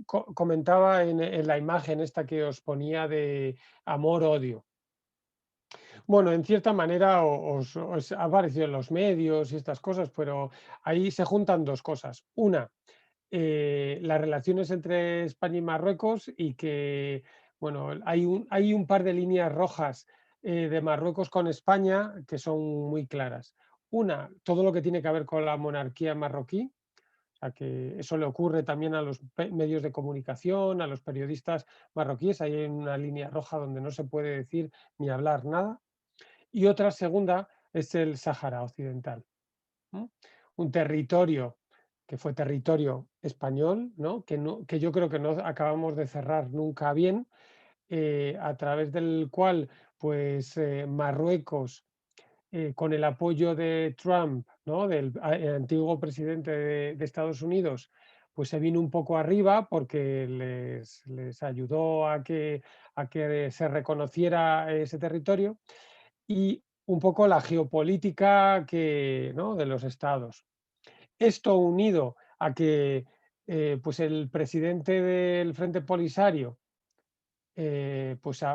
comentaba en la imagen esta que os ponía de amor-odio. Bueno, en cierta manera os ha aparecido en los medios y estas cosas, pero ahí se juntan dos cosas. Una, las relaciones entre España y Marruecos y que, bueno, hay un par de líneas rojas de Marruecos con España que son muy claras. Una, todo lo que tiene que ver con la monarquía marroquí, o sea que eso le ocurre también a los medios de comunicación, a los periodistas marroquíes, hay una línea roja donde no se puede decir ni hablar nada. Y otra segunda es el Sáhara Occidental, ¿no? Un territorio que fue territorio español, ¿no? Que yo creo que no acabamos de cerrar nunca bien, a través del cual pues, Marruecos, con el apoyo de Trump, ¿no? Del el antiguo presidente de Estados Unidos, pues se vino un poco arriba porque les ayudó a que se reconociera ese territorio y un poco la geopolítica ¿no? de los estados. Esto unido a que pues el presidente del Frente Polisario, pues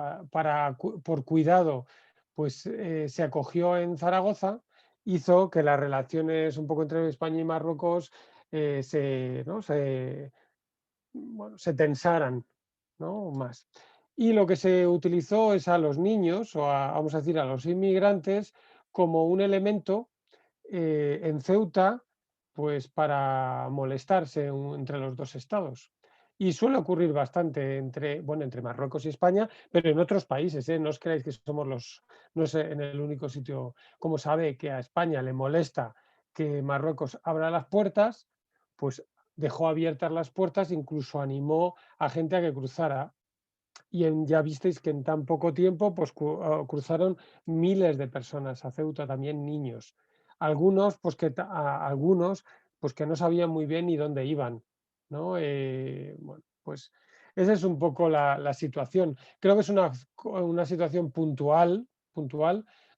por cuidado, pues se acogió en Zaragoza, hizo que las relaciones un poco entre España y Marruecos ¿no? Bueno, se tensaran, ¿no? Más. Y lo que se utilizó es a los niños, o vamos a decir, a los inmigrantes, como un elemento en Ceuta, pues para molestarse entre los dos estados. Y suele ocurrir bastante entre Marruecos y España, pero en otros países, ¿eh? No os creáis que somos no sé, en el único sitio. Como sabe que a España le molesta que Marruecos abra las puertas, pues dejó abiertas las puertas, incluso animó a gente a que cruzara. Y ya visteis que en tan poco tiempo pues, cruzaron miles de personas a Ceuta, también niños. Algunos pues que no sabían muy bien ni dónde iban, ¿no? Bueno, pues esa es un poco la situación. Creo que es una situación puntual,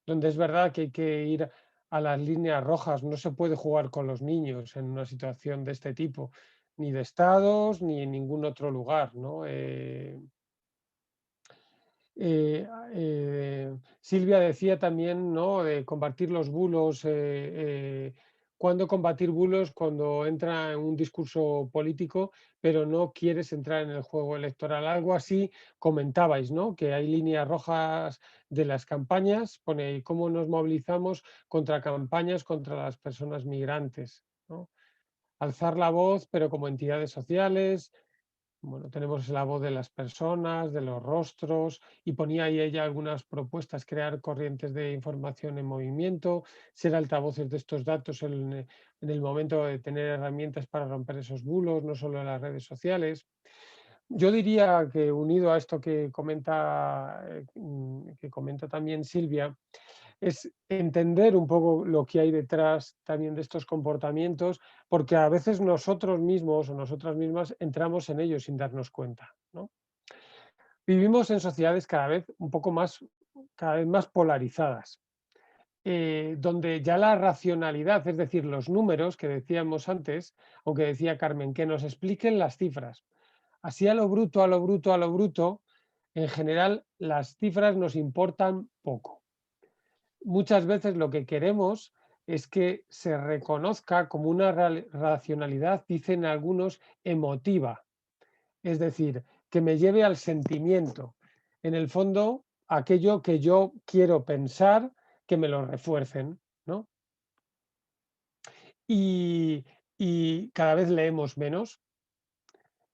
donde es verdad que hay que ir a las líneas rojas. No se puede jugar con los niños en una situación de este tipo, ni de estados, ni en ningún otro lugar, ¿no? Silvia decía también, ¿no? De combatir los bulos, cuándo combatir bulos cuando entra en un discurso político, pero no quieres entrar en el juego electoral. Algo así comentabais, ¿no? Que hay líneas rojas de las campañas, pone cómo nos movilizamos contra campañas contra las personas migrantes, ¿no? Alzar la voz, pero como entidades sociales. Bueno, tenemos la voz de las personas, de los rostros, y ponía ahí ella algunas propuestas: crear corrientes de información en movimiento, ser altavoces de estos datos en el momento de tener herramientas para romper esos bulos, no solo en las redes sociales. Yo diría que, unido a esto que comenta también Silvia, es entender un poco lo que hay detrás también de estos comportamientos, porque a veces nosotros mismos o nosotras mismas entramos en ellos sin darnos cuenta, ¿no? Vivimos en sociedades cada vez más polarizadas, donde ya la racionalidad, es decir, los números que decíamos antes, aunque decía Carmen, que nos expliquen las cifras. Así a lo bruto, a lo bruto, a lo bruto, en general las cifras nos importan poco. Muchas veces lo que queremos es que se reconozca como una racionalidad, dicen algunos, emotiva. Es decir, que me lleve al sentimiento. En el fondo, aquello que yo quiero pensar, que me lo refuercen, ¿no? Y cada vez leemos menos.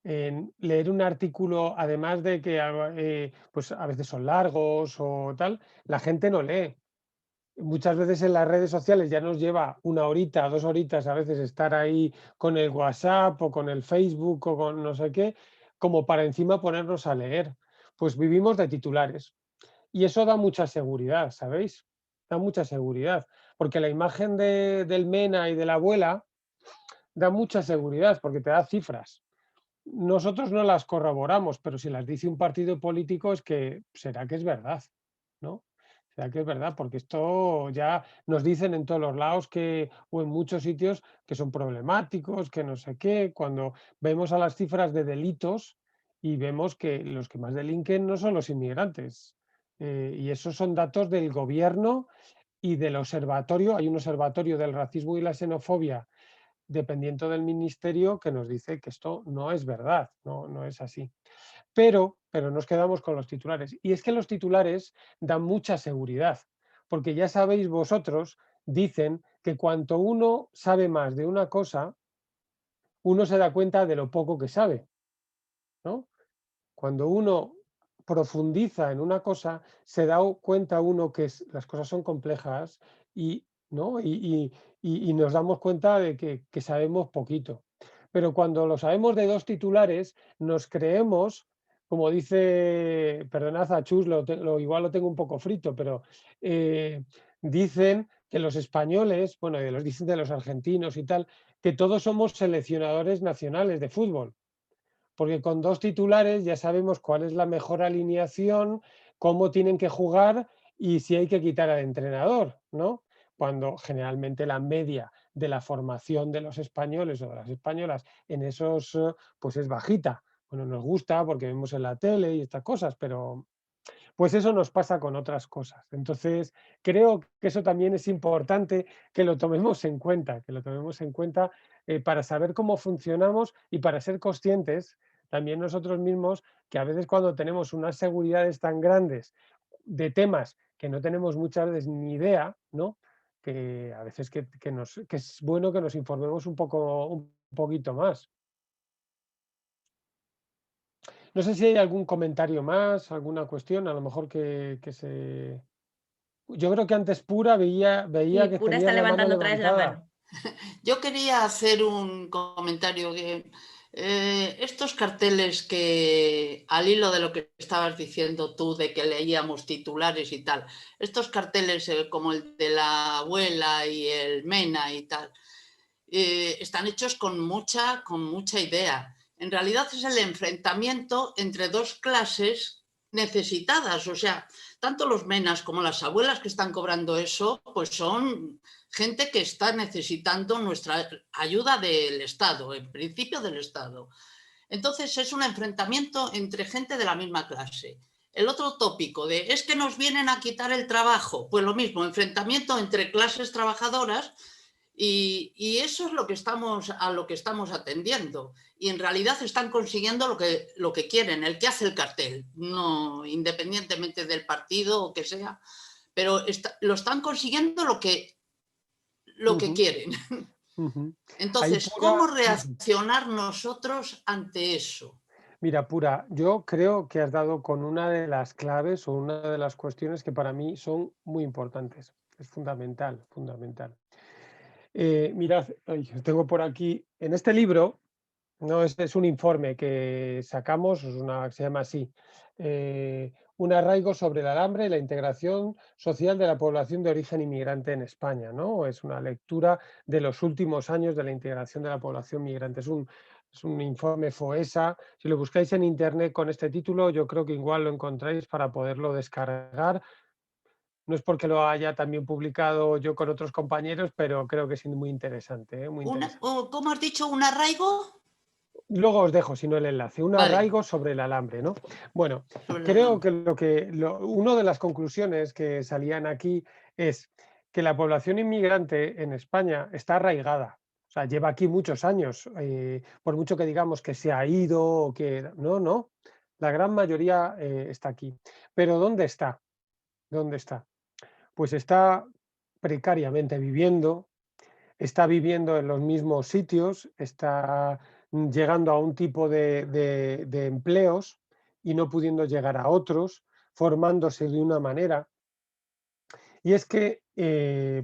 Leer un artículo, además de que pues a veces son largos o tal, la gente no lee. Muchas veces en las redes sociales ya nos lleva 1 horita, 2 horitas a veces estar ahí con el WhatsApp o con el Facebook o con no sé qué, como para encima ponernos a leer. Pues vivimos de titulares y eso da mucha seguridad, ¿sabéis? Da mucha seguridad, porque la imagen del Mena y de la abuela da mucha seguridad porque te da cifras. Nosotros no las corroboramos, pero si las dice un partido político es que será que es verdad, ¿no? Será que es verdad, porque esto ya nos dicen en todos los lados o en muchos sitios que son problemáticos, que no sé qué, cuando vemos a las cifras de delitos y vemos que los que más delinquen no son los inmigrantes. Y esos son datos del gobierno y del observatorio. Hay un observatorio del racismo y la xenofobia dependiendo del ministerio que nos dice que esto no es verdad, no es así. Pero nos quedamos con los titulares. Y es que los titulares dan mucha seguridad, porque ya sabéis vosotros, dicen que cuanto uno sabe más de una cosa, uno se da cuenta de lo poco que sabe, ¿no? Cuando uno profundiza en una cosa, se da cuenta uno que las cosas son complejas y, ¿no? y nos damos cuenta de que sabemos poquito. Pero cuando lo sabemos de dos titulares, nos creemos, como dice, perdonad a Chus, igual lo tengo un poco frito, pero dicen que los españoles, bueno, dicen de los argentinos y tal, que todos somos seleccionadores nacionales de fútbol. Porque con dos titulares ya sabemos cuál es la mejor alineación, cómo tienen que jugar y si hay que quitar al entrenador, ¿no? Cuando generalmente la media de la formación de los españoles o de las españolas en esos, pues es bajita. Bueno, nos gusta porque vemos en la tele y estas cosas, pero pues eso nos pasa con otras cosas. Entonces, creo que eso también es importante que lo tomemos en cuenta, para saber cómo funcionamos y para ser conscientes también nosotros mismos que a veces cuando tenemos unas seguridades tan grandes de temas que no tenemos muchas veces ni idea, ¿no? Que a veces que es bueno que nos informemos un poquito más. No sé si hay algún comentario más, alguna cuestión, a lo mejor que se... Yo creo que antes Pura veía Sí, que Pura tenías está la mano levantando otra vez la levantada. mano. Yo quería hacer un comentario que estos carteles que, al hilo de lo que estabas diciendo tú, de que leíamos titulares y tal, estos carteles como el de la abuela y el Mena y tal, están hechos con mucha idea. En realidad es el enfrentamiento entre dos clases necesitadas, o sea, tanto los menas como las abuelas que están cobrando eso, pues son gente que está necesitando nuestra ayuda del Estado, en principio del Estado. Entonces es un enfrentamiento entre gente de la misma clase. El otro tópico de es que nos vienen a quitar el trabajo, pues lo mismo, enfrentamiento entre clases trabajadoras. Y eso es a lo que estamos atendiendo. Y en realidad están consiguiendo lo que quieren, el que hace el cartel, no independientemente del partido o que sea, pero lo están consiguiendo lo que quieren. Entonces, ¿cómo reaccionar nosotros ante eso? Mira, Pura, yo creo que has dado con una de las claves o una de las cuestiones que para mí son muy importantes. Es fundamental. Mirad, tengo por aquí, en este libro, no, es un informe que sacamos, se llama así, un arraigo sobre el alambre y la integración social de la población de origen inmigrante en España, ¿no? Es una lectura de los últimos años de la integración de la población migrante. Es un informe FOESA. Si lo buscáis en internet con este título, yo creo que igual lo encontráis para poderlo descargar. No es porque lo haya también publicado yo con otros compañeros, pero creo que es muy interesante. Muy interesante. ¿Cómo has dicho? ¿Un arraigo? Luego os dejo, si no, el enlace. Un arraigo sobre el alambre, ¿no? Bueno, creo que una de las conclusiones que salían aquí es que la población inmigrante en España está arraigada. O sea, lleva aquí muchos años, por mucho que digamos que se ha ido o que... No. La gran mayoría está aquí. Pero ¿dónde está? ¿Dónde está? Pues está precariamente viviendo, está viviendo en los mismos sitios, está llegando a un tipo de empleos y no pudiendo llegar a otros, formándose de una manera. Y es que,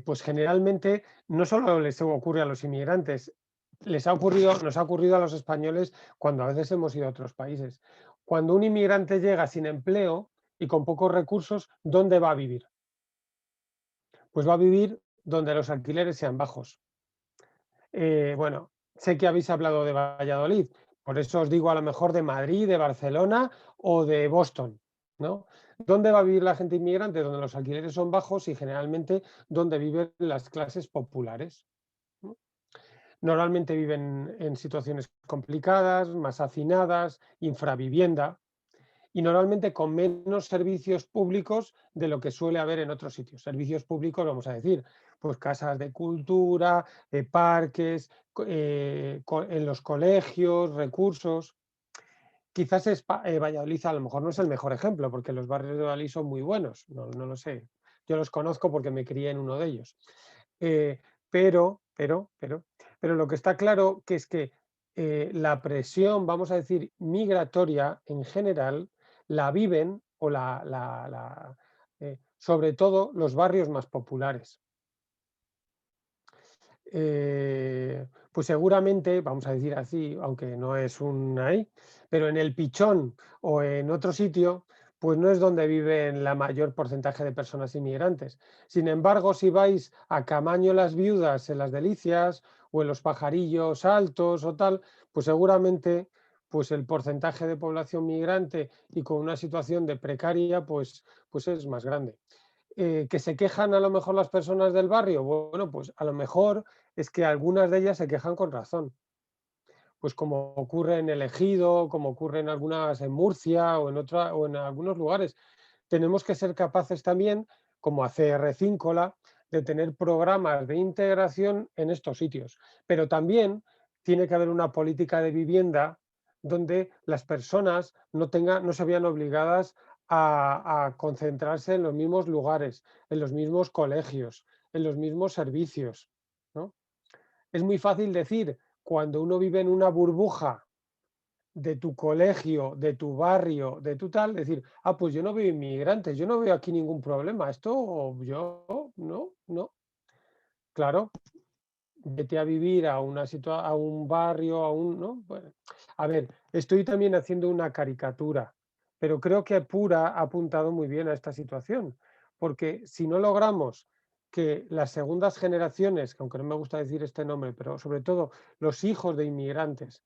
pues generalmente, no solo les ocurre a los inmigrantes, nos ha ocurrido a los españoles cuando a veces hemos ido a otros países. Cuando un inmigrante llega sin empleo y con pocos recursos, ¿dónde va a vivir? Pues va a vivir donde los alquileres sean bajos. Bueno, sé que habéis hablado de Valladolid, por eso os digo a lo mejor de Madrid, de Barcelona o de Boston, ¿no? ¿Dónde va a vivir la gente inmigrante? Donde los alquileres son bajos y generalmente donde viven las clases populares, ¿no? Normalmente viven en situaciones complicadas, más hacinadas, infravivienda. y normalmente con menos servicios públicos de lo que suele haber en otros sitios. Servicios públicos, vamos a decir, pues casas de cultura, parques, en los colegios, recursos. Quizás Valladolid a lo mejor no es el mejor ejemplo, porque los barrios de Valladolid son muy buenos, no lo sé. Yo los conozco porque me crié en uno de ellos. Pero lo que está claro que es que la presión, vamos a decir, migratoria en general, la viven o sobre todo los barrios más populares. Pues seguramente, vamos a decir así, aunque no es un ahí, pero en el Pichón o en otro sitio, pues no es donde viven la mayor porcentaje de personas inmigrantes. Sin embargo, si vais a Camaño las Viudas en Las Delicias o en los Pajarillos Altos o tal, pues seguramente pues el porcentaje de población migrante y con una situación de precaria pues es más grande. ¿Que se quejan a lo mejor las personas del barrio? Bueno, pues a lo mejor es que algunas de ellas se quejan con razón. Pues como ocurre en el Ejido, como ocurre en algunas en Murcia o en algunos lugares. Tenemos que ser capaces también, como ACR Cíncola, de tener programas de integración en estos sitios. Pero también tiene que haber una política de vivienda donde las personas no se vean obligadas a concentrarse en los mismos lugares, en los mismos colegios, en los mismos servicios, ¿no? Es muy fácil decir, cuando uno vive en una burbuja de tu colegio, de tu barrio, de tu tal, decir, pues yo no veo inmigrantes, yo no veo aquí ningún problema, esto yo no. Claro, vete a vivir a un barrio, ¿no? Bueno, a ver, estoy también haciendo una caricatura, pero creo que Pura ha apuntado muy bien a esta situación, porque si no logramos que las segundas generaciones, que aunque no me gusta decir este nombre, pero sobre todo los hijos de inmigrantes,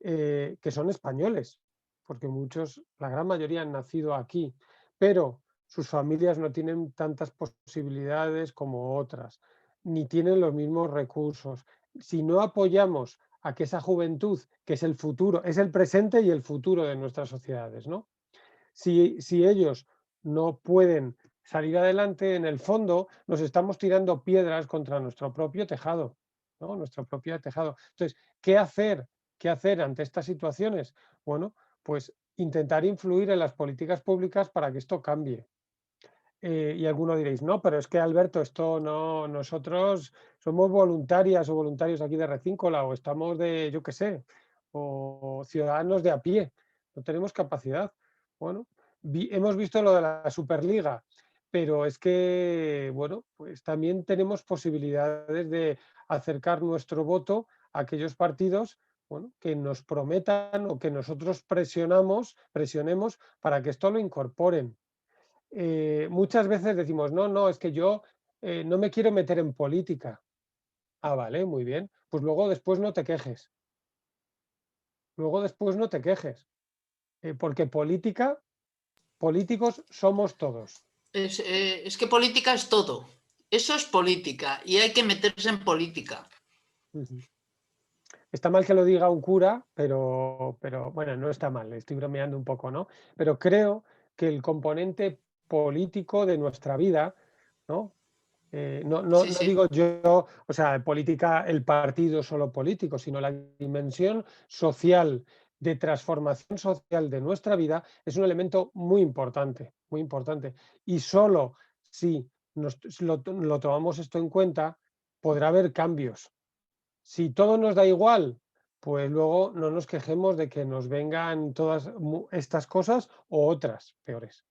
que son españoles, porque muchos, la gran mayoría han nacido aquí, pero sus familias no tienen tantas posibilidades como otras, ni tienen los mismos recursos. Si no apoyamos a que esa juventud, que es el futuro, es el presente y el futuro de nuestras sociedades, ¿no? Si ellos no pueden salir adelante, en el fondo nos estamos tirando piedras contra nuestro propio tejado, ¿no? Nuestro propio tejado. Entonces, ¿qué hacer? ¿Qué hacer ante estas situaciones? Bueno, pues intentar influir en las políticas públicas para que esto cambie. Y alguno diréis, no, pero es que Alberto, esto no, nosotros somos voluntarias o voluntarios aquí de Recíncola o estamos de, yo qué sé, o ciudadanos de a pie, no tenemos capacidad. Bueno, hemos visto lo de la Superliga, pero es que, bueno, pues también tenemos posibilidades de acercar nuestro voto a aquellos partidos, bueno, que nos prometan o que nosotros presionemos para que esto lo incorporen. Muchas veces decimos, no, es que yo no me quiero meter en política. Vale, muy bien. Pues luego después no te quejes. Luego después no te quejes. Porque políticos somos todos. Es que política es todo. Eso es política y hay que meterse en política. Está mal que lo diga un cura, pero bueno, no está mal, estoy bromeando un poco, ¿no? Pero creo que el componente político de nuestra vida, ¿no? No digo yo, o sea, política, el partido solo político, sino la dimensión social, de transformación social de nuestra vida, es un elemento muy importante, muy importante. Y solo si lo tomamos esto en cuenta, podrá haber cambios. Si todo nos da igual, pues luego no nos quejemos de que nos vengan todas estas cosas o otras peores.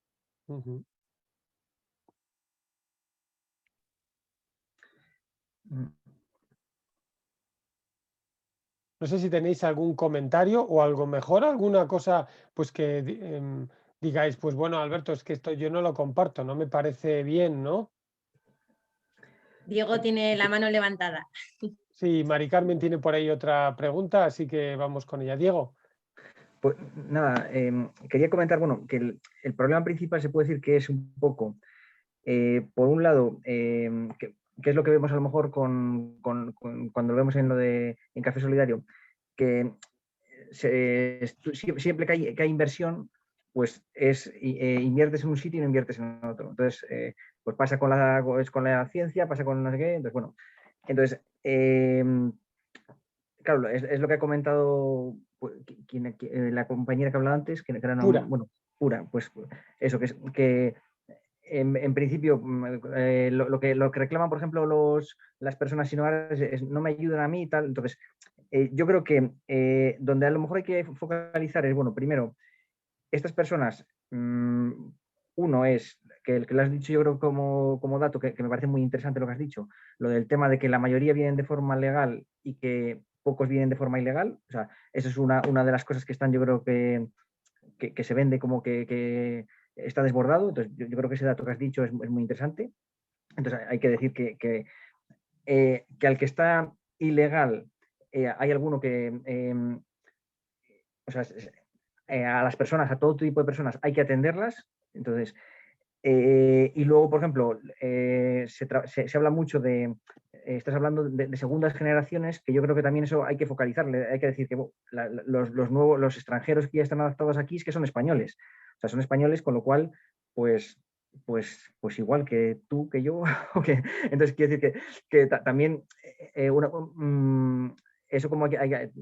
No sé si tenéis algún comentario o algo mejor, alguna cosa pues que digáis, pues bueno, Alberto, es que esto yo no lo comparto, no me parece bien, ¿no? Diego tiene la mano levantada. Sí, Mari Carmen tiene por ahí otra pregunta, así que vamos con ella. Diego. Pues nada, quería comentar, bueno, que el problema principal se puede decir que es un poco, por un lado, que es lo que vemos a lo mejor cuando lo vemos en lo de en Café Solidario, que siempre que hay inversión, pues inviertes en un sitio y no inviertes en otro. Entonces, pues pasa con la ciencia, pasa con no sé qué. Entonces, bueno, entonces, claro, es lo que ha comentado pues, la compañera que hablaba antes, que era Pura. bueno, Pura, pues eso, que en principio lo que reclaman, por ejemplo, las personas sin hogar no me ayudan a mí y tal. Entonces, yo creo que donde a lo mejor hay que focalizar es, bueno, primero, estas personas, uno es, que el que lo has dicho yo creo como dato, que me parece muy interesante lo que has dicho, lo del tema de que la mayoría vienen de forma legal y que pocos vienen de forma ilegal. O sea, eso es una de las cosas que están, yo creo que se vende como que está desbordado. Entonces, yo creo que ese dato que has dicho es muy interesante. Entonces, hay que decir que al que está ilegal, hay alguno que, o sea, a las personas, a todo tipo de personas, hay que atenderlas. Entonces, y luego, por ejemplo, se habla mucho estás hablando de segundas generaciones, que yo creo que también eso hay que focalizarle, hay que decir que los extranjeros que ya están adaptados aquí es que son españoles. O sea, son españoles, con lo cual, pues igual que tú, que yo, entonces quiero decir que también eso como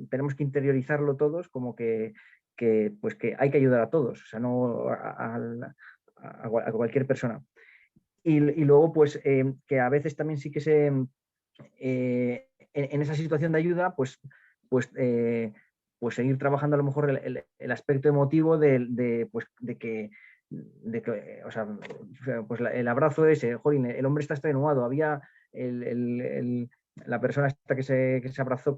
tenemos que interiorizarlo todos, como pues que hay que ayudar a todos, o sea, no a cualquier persona. Y luego, pues, que a veces también sí que en esa situación de ayuda, pues seguir trabajando a lo mejor el aspecto emotivo pues, de que, o sea, pues el abrazo ese, jolín, el hombre está extenuado, había la persona esta que se abrazó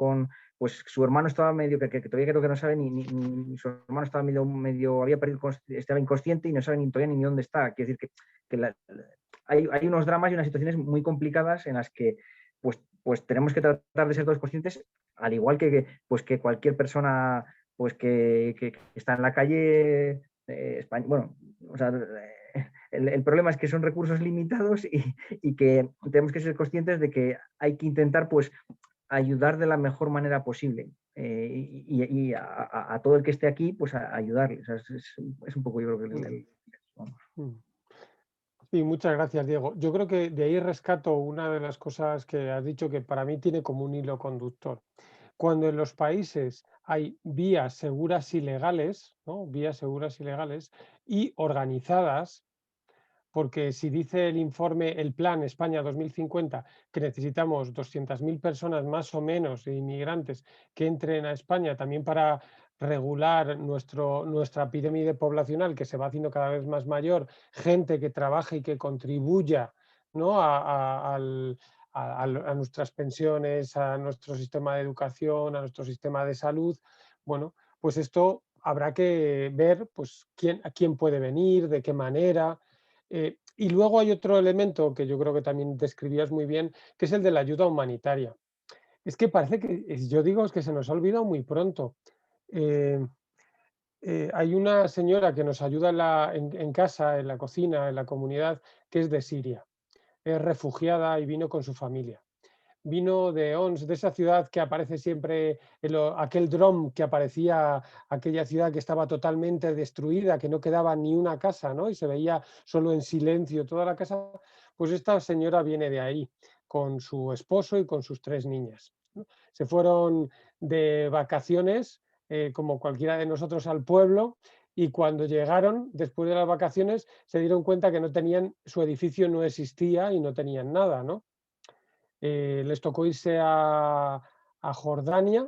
pues su hermano estaba medio, que todavía creo que no sabe ni su hermano estaba medio había perdido, estaba inconsciente y no sabe todavía ni dónde está. Quiero decir que hay unos dramas y unas situaciones muy complicadas en las que pues tenemos que tratar de ser todos conscientes, al igual pues que cualquier persona pues que está en la calle, bueno, o sea, el problema es que son recursos limitados y que tenemos que ser conscientes de que hay que intentar pues ayudar de la mejor manera posible, y a todo el que esté aquí pues a ayudarle. O sea, es un poco, yo creo que vamos. Sí, muchas gracias, Diego. Yo creo que de ahí rescato una de las cosas que has dicho que para mí tiene como un hilo conductor. Cuando en los países hay vías seguras y legales, ¿no? Vías seguras y legales y organizadas, porque si dice el informe, el plan España 2050, que necesitamos 200.000 personas más o menos de inmigrantes que entren a España también para regular nuestra pirámide poblacional, que se va haciendo cada vez más mayor, gente que trabaje y que contribuya, ¿no? a nuestras pensiones, a nuestro sistema de educación, a nuestro sistema de salud. Bueno, pues esto habrá que ver pues, a quién puede venir, de qué manera. Y luego hay otro elemento que yo creo que también describías muy bien, que es el de la ayuda humanitaria. Es que parece que, yo digo, es que se nos ha olvidado muy pronto. Hay una señora que nos ayuda en casa, en la cocina, en la comunidad, que es de Siria. Es refugiada y vino con su familia. Vino de Ons, de esa ciudad que aparece siempre, aquel dron que aparecía, aquella ciudad que estaba totalmente destruida, que no quedaba ni una casa, ¿no? Y se veía solo en silencio toda la casa. Pues esta señora viene de ahí, con su esposo y con sus 3 niñas, ¿no? Se fueron de vacaciones, como cualquiera de nosotros, al pueblo, y cuando llegaron, después de las vacaciones, se dieron cuenta que no tenían, su edificio no existía y no tenían nada, ¿no? Les tocó irse a Jordania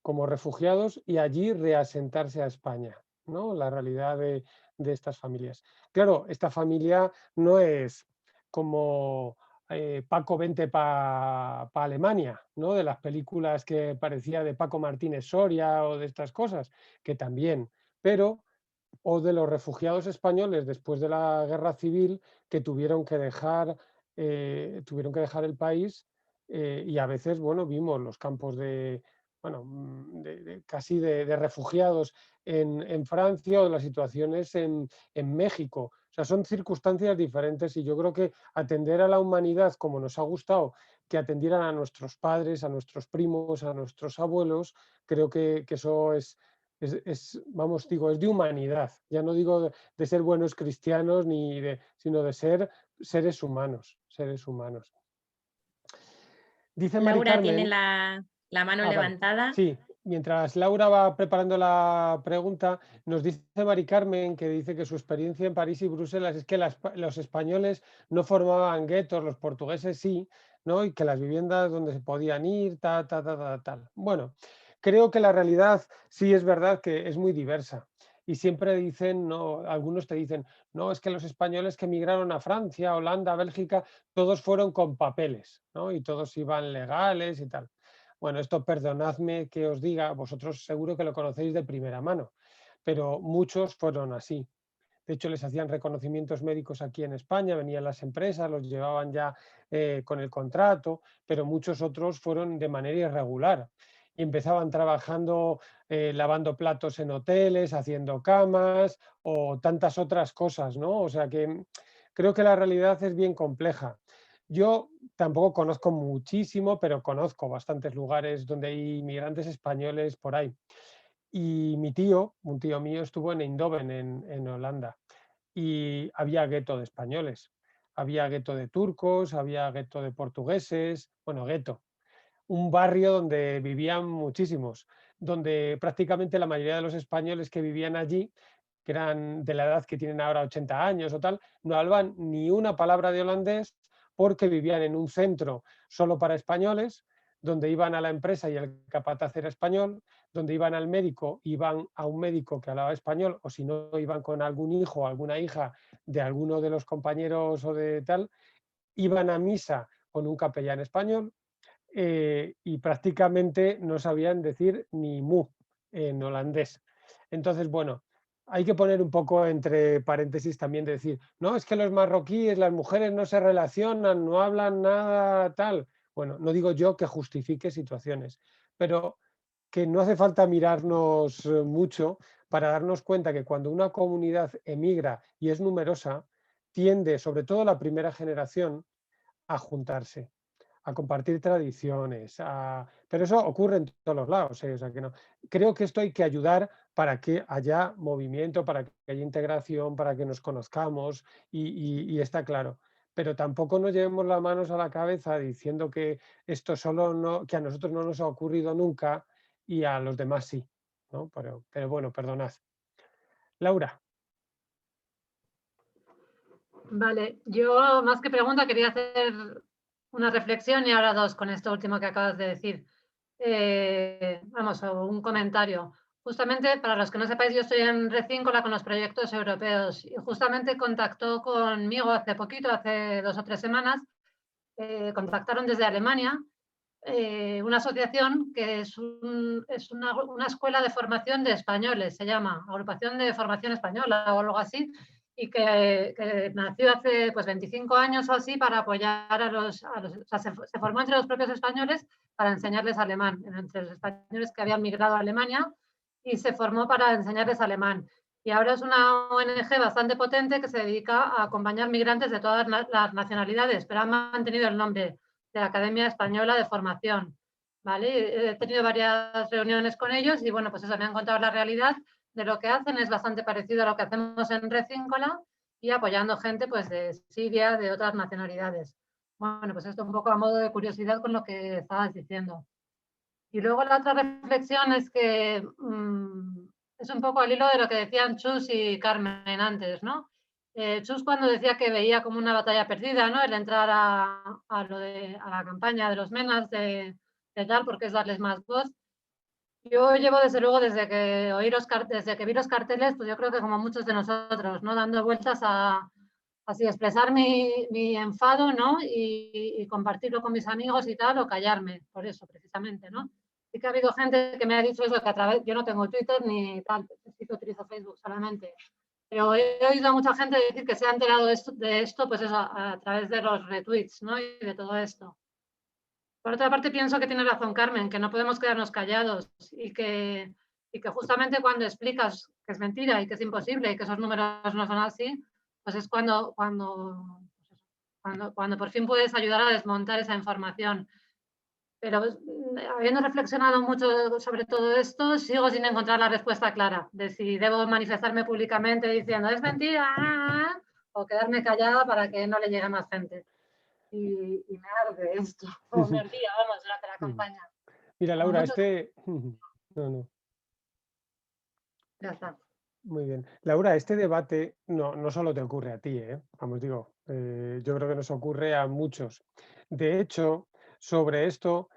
como refugiados y allí reasentarse a España, ¿no? La realidad de estas familias. Claro, esta familia no es como Paco, vente para Alemania, ¿no? De las películas que parecía de Paco Martínez Soria o de estas cosas, que también, pero o de los refugiados españoles después de la guerra civil que tuvieron que dejar el país, y a veces, bueno, vimos los campos casi de refugiados en Francia, o las situaciones en México. O sea, son circunstancias diferentes y yo creo que atender a la humanidad como nos ha gustado que atendieran a nuestros padres, a nuestros primos, a nuestros abuelos, creo que eso es vamos, digo, es de humanidad. Ya no digo de ser buenos cristianos, sino de ser seres humanos, seres humanos. Dice Mari Laura tiene Carmen, la mano vale. levantada. Sí, mientras Laura va preparando la pregunta, nos dice Mari Carmen que dice que su experiencia en París y Bruselas es que los españoles no formaban guetos, los portugueses sí, ¿no? Y que las viviendas donde se podían ir, tal. Bueno, creo que la realidad sí es verdad que es muy diversa. Y siempre dicen, no, algunos te dicen, no, es que los españoles que emigraron a Francia, Holanda, Bélgica, todos fueron con papeles, ¿no? Y todos iban legales y tal. Bueno, esto perdonadme que os diga, vosotros seguro que lo conocéis de primera mano, pero muchos fueron así. De hecho, les hacían reconocimientos médicos aquí en España, venían las empresas, los llevaban ya con el contrato, pero muchos otros fueron de manera irregular. Y empezaban trabajando, lavando platos en hoteles, haciendo camas o tantas otras cosas, ¿no? O sea que creo que la realidad es bien compleja. Yo tampoco conozco muchísimo, pero conozco bastantes lugares donde hay inmigrantes españoles por ahí. Y mi tío, un tío mío, estuvo en Eindhoven, en Holanda, y había gueto de españoles. Había gueto de turcos, había gueto de portugueses, bueno, gueto. Un barrio donde vivían muchísimos, donde prácticamente la mayoría de los españoles que vivían allí, que eran de la edad que tienen ahora 80 años o tal, no hablaban ni una palabra de holandés porque vivían en un centro solo para españoles, donde iban a la empresa y el capataz era español, donde iban al médico, iban a un médico que hablaba español, o si no, iban con algún hijo o alguna hija de alguno de los compañeros o de tal, iban a misa con un capellán español, y prácticamente no sabían decir ni mu en holandés. Entonces, bueno, hay que poner un poco entre paréntesis también de decir, no, es que los marroquíes, las mujeres no se relacionan, no hablan nada tal. Bueno, no digo yo que justifique situaciones, pero que no hace falta mirarnos mucho para darnos cuenta que cuando una comunidad emigra y es numerosa, tiende, sobre todo la primera generación, a juntarse, a compartir tradiciones, pero eso ocurre en todos los lados, o sea que no. Creo que esto hay que ayudar para que haya movimiento, para que haya integración, para que nos conozcamos y está claro. Pero tampoco nos llevemos las manos a la cabeza diciendo que esto solo no, que a nosotros no nos ha ocurrido nunca y a los demás sí, ¿no? Pero bueno, perdonad. Laura. Vale, yo más que pregunta quería hacer una reflexión y ahora dos con esto último que acabas de decir. Vamos, un comentario. Justamente, para los que no sepáis, yo estoy en Recíncola con los proyectos europeos y justamente contactó conmigo hace poquito, hace 2 o 3 semanas, contactaron desde Alemania una asociación que es una escuela de formación de españoles, se llama Agrupación de Formación Española o algo así, y que nació hace pues 25 años o así para apoyar o sea, se formó entre los propios españoles para enseñarles alemán, entre los españoles que habían migrado a Alemania, y se formó para enseñarles alemán. Y ahora es una ONG bastante potente que se dedica a acompañar migrantes de todas las nacionalidades, pero han mantenido el nombre de la Academia Española de Formación. ¿Vale? He tenido varias reuniones con ellos y bueno, pues eso, me han contado la realidad de lo que hacen, es bastante parecido a lo que hacemos en Recíncola y apoyando gente pues de Siria, de otras nacionalidades. Bueno, pues esto un poco a modo de curiosidad con lo que estabas diciendo. Y luego la otra reflexión es que es un poco al hilo de lo que decían Chus y Carmen antes, ¿no? Chus cuando decía que veía como una batalla perdida, ¿no? El entrar a la campaña de los MENAs de tal, porque es darles más voz. Yo llevo desde luego desde que vi los carteles, pues yo creo que como muchos de nosotros, ¿no? Dando vueltas a así expresar mi enfado, ¿no? Y compartirlo con mis amigos y tal, o callarme, por eso precisamente, ¿no? Sí que ha habido gente que me ha dicho eso, que a través, yo no tengo Twitter ni tal, sí que utilizo Facebook solamente, pero he oído a mucha gente decir que se ha enterado de esto pues eso, a través de los retweets, ¿no? Y de todo esto. Por otra parte, pienso que tiene razón Carmen, que no podemos quedarnos callados y que justamente cuando explicas que es mentira y que es imposible y que esos números no son así, pues es cuando por fin puedes ayudar a desmontar esa información. Pero habiendo reflexionado mucho sobre todo esto, sigo sin encontrar la respuesta clara de si debo manifestarme públicamente diciendo es mentira o quedarme callada para que no le llegue a más gente. Y me arde esto, o me ardía, vamos, durante la campaña. Mira, Laura, No. Ya está. Muy bien. Laura, este debate no solo te ocurre a ti, ¿eh? Vamos, digo, yo creo que nos ocurre a muchos. De hecho, sobre esto,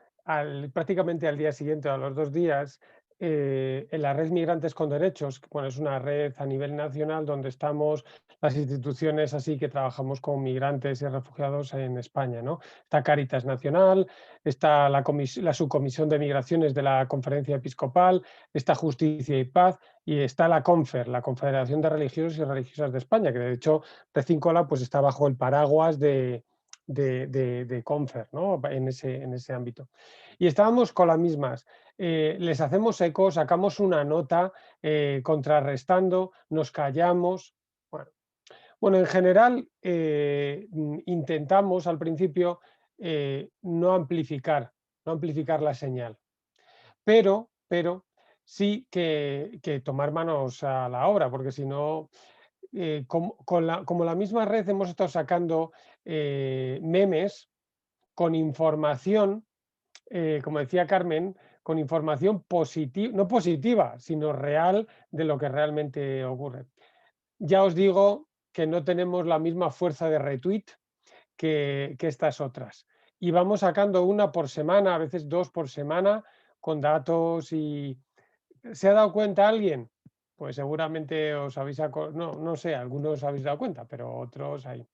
prácticamente al día siguiente o a los 2 días, en la red Migrantes con Derechos, que bueno, es una red a nivel nacional donde estamos las instituciones así que trabajamos con migrantes y refugiados en España, ¿no? Está Cáritas Nacional, está la Subcomisión de Migraciones de la Conferencia Episcopal, está Justicia y Paz, y está la CONFER, la Confederación de Religiosos y Religiosas de España, que de hecho Recíncola pues está bajo el paraguas de CONFER, ¿no? en ese ámbito. Y estábamos con las mismas. Les hacemos eco, sacamos una nota contrarrestando, nos callamos. Bueno, en general intentamos al principio no amplificar la señal, pero sí que tomar manos a la obra, porque si no, como la misma red hemos estado sacando memes con información, como decía Carmen, con información positiva, no positiva, sino real de lo que realmente ocurre. Ya os digo que no tenemos la misma fuerza de retweet que estas otras. Y vamos sacando una por semana, a veces 2 por semana, con datos y... ¿Se ha dado cuenta alguien? Pues seguramente os habéis... No sé, algunos os habéis dado cuenta, pero otros hay.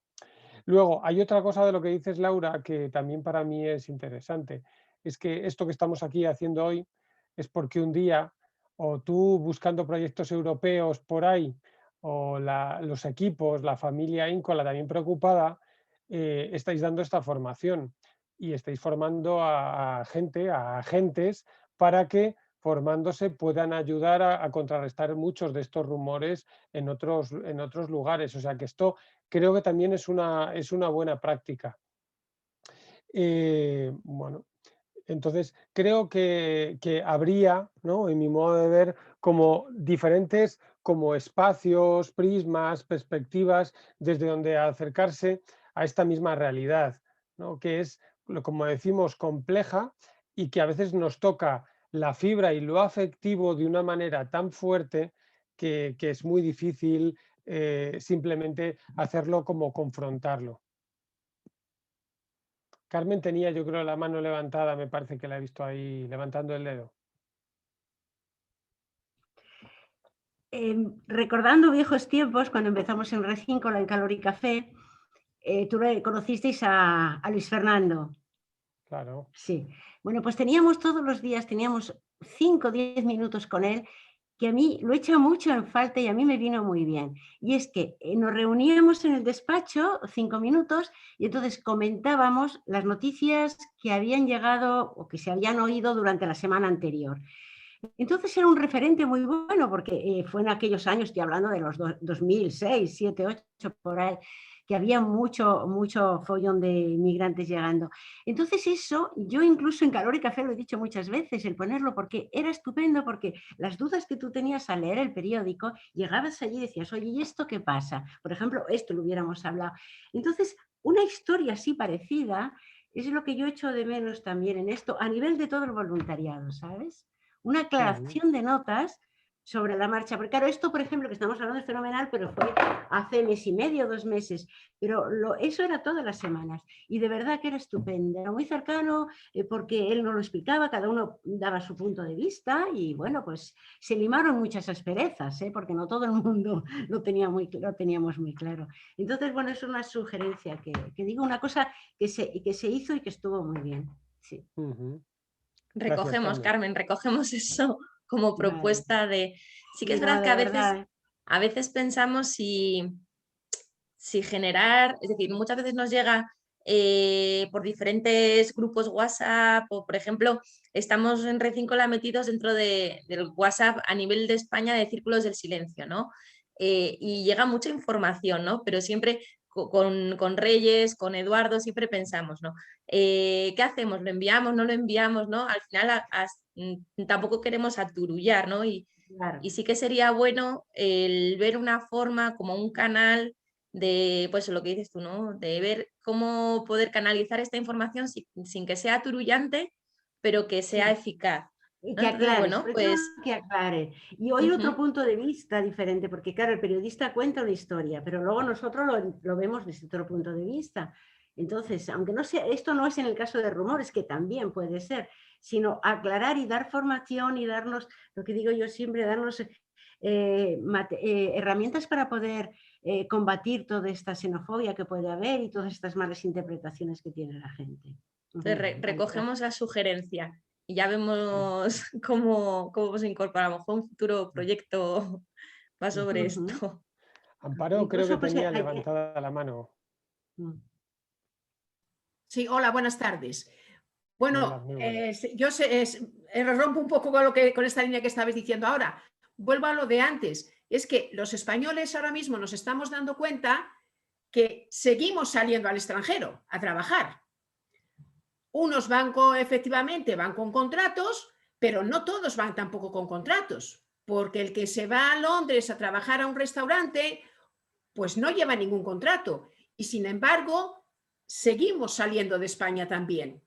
Luego, hay otra cosa de lo que dices, Laura, que también para mí es interesante. Es que esto que estamos aquí haciendo hoy es porque un día, o tú buscando proyectos europeos por ahí, o los equipos, la familia Íncola también preocupada, estáis dando esta formación y estáis formando a gente, a agentes, para que formándose puedan ayudar a contrarrestar muchos de estos rumores en otros lugares. O sea que esto creo que también es una buena práctica. Bueno, entonces creo que habría, ¿no?, en mi modo de ver, como diferentes como espacios, prismas, perspectivas desde donde acercarse a esta misma realidad, ¿no?, que es, como decimos, compleja y que a veces nos toca la fibra y lo afectivo de una manera tan fuerte que es muy difícil simplemente hacerlo como confrontarlo. Carmen tenía, yo creo, la mano levantada, me parece que la he visto ahí levantando el dedo. Recordando viejos tiempos, cuando empezamos en Recíncola, en Calor y Café, tú conocisteis a Luis Fernando. Claro. Sí. Bueno, pues teníamos todos los días, teníamos 5 o 10 minutos con él, que a mí lo echa mucho en falta y a mí me vino muy bien. Y es que nos reuníamos en el despacho 5 minutos y entonces comentábamos las noticias que habían llegado o que se habían oído durante la semana anterior. Entonces era un referente muy bueno porque fue en aquellos años, estoy hablando de los 2006, 7, 8, por ahí, que había mucho follón de inmigrantes llegando. Entonces eso, yo incluso en Calor y Café lo he dicho muchas veces, el ponerlo, porque era estupendo, porque las dudas que tú tenías al leer el periódico, llegabas allí y decías, oye, ¿y esto qué pasa? Por ejemplo, esto lo hubiéramos hablado. Entonces, una historia así parecida es lo que yo echo de menos también en esto, a nivel de todo el voluntariado, ¿sabes? Una aclaración de notas sobre la marcha. Porque claro, esto, por ejemplo, que estamos hablando es fenomenal, pero fue hace mes y medio, 2 meses. Pero eso era todas las semanas. Y de verdad que era estupendo. Era muy cercano porque él nos lo explicaba, cada uno daba su punto de vista y bueno, pues se limaron muchas asperezas, porque no todo el mundo lo teníamos muy claro. Entonces, bueno, es una sugerencia que digo, una cosa que se hizo y que estuvo muy bien. Sí. Recogemos, Carmen, recogemos eso como propuesta de... Sí que es verdad que a veces pensamos si generar, es decir, muchas veces nos llega por diferentes grupos WhatsApp o, por ejemplo, estamos en Recíncola metidos dentro del WhatsApp a nivel de España de Círculos del Silencio, ¿no? Y llega mucha información, ¿no? Pero siempre con Reyes, con Eduardo, siempre pensamos, ¿no? ¿Qué hacemos? ¿Lo enviamos? ¿No lo enviamos? ¿No? Al final tampoco queremos aturullar, ¿no? Claro. Y sí que sería bueno el ver una forma como un canal de, pues lo que dices tú, ¿no? De ver cómo poder canalizar esta información sin que sea aturullante, pero que sea Sí. eficaz. Y ¿no? que Entonces, aclare, bueno, sobre todo pues que aclare. Y oír otro ujú, punto de vista diferente, porque claro, el periodista cuenta una historia, pero luego nosotros lo vemos desde otro punto de vista. Entonces, aunque no sea, esto no es en el caso de rumores, que también puede ser, sino aclarar y dar formación y darnos, lo que digo yo siempre, darnos herramientas para poder combatir toda esta xenofobia que puede haber y todas estas malas interpretaciones que tiene la gente. entonces recogemos la sugerencia y ya vemos cómo se incorpora. A lo mejor un futuro proyecto va sobre esto. Amparo, creo Incluso, que pues, tenía levantada la mano. Sí, hola, buenas tardes. Hola, Bueno, muy buenas. yo rompo un poco con esta línea que estabais diciendo ahora. Vuelvo a lo de antes. Es que los españoles ahora mismo nos estamos dando cuenta que seguimos saliendo al extranjero a trabajar. Unos efectivamente van con contratos, pero no todos van tampoco con contratos, porque el que se va a Londres a trabajar a un restaurante, pues no lleva ningún contrato. Y sin embargo, seguimos saliendo de España también.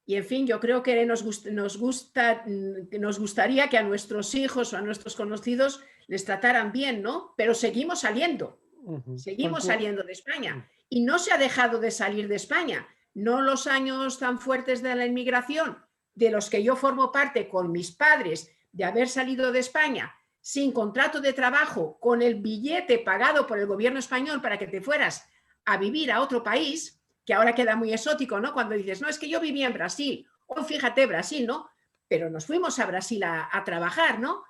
Y en fin, yo creo que nos gustaría que a nuestros hijos o a nuestros conocidos les trataran bien, ¿no? Pero seguimos saliendo, seguimos saliendo de España. Y no se ha dejado de salir de España. No los años tan fuertes de la inmigración, de los que yo formo parte con mis padres, de haber salido de España sin contrato de trabajo, con el billete pagado por el gobierno español para que te fueras a vivir a otro país, que ahora queda muy exótico, ¿no? Cuando dices, no, es que yo vivía en Brasil, o fíjate, Brasil, ¿no? Pero nos fuimos a Brasil a trabajar, ¿no?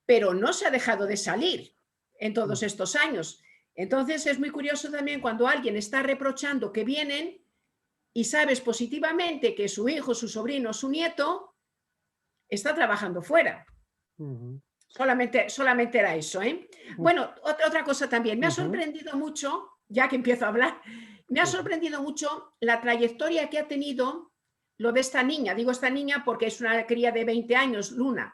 Pero no se ha dejado de salir en todos estos años. Entonces es muy curioso también cuando alguien está reprochando que vienen y sabes positivamente que su hijo, su sobrino, su nieto está trabajando fuera. Solamente era eso, ¿eh? Bueno, otra cosa también. Me ha sorprendido mucho, ya que empiezo a hablar, me ha sorprendido mucho la trayectoria que ha tenido lo de esta niña. Digo esta niña porque es una cría de 20 años, Luna.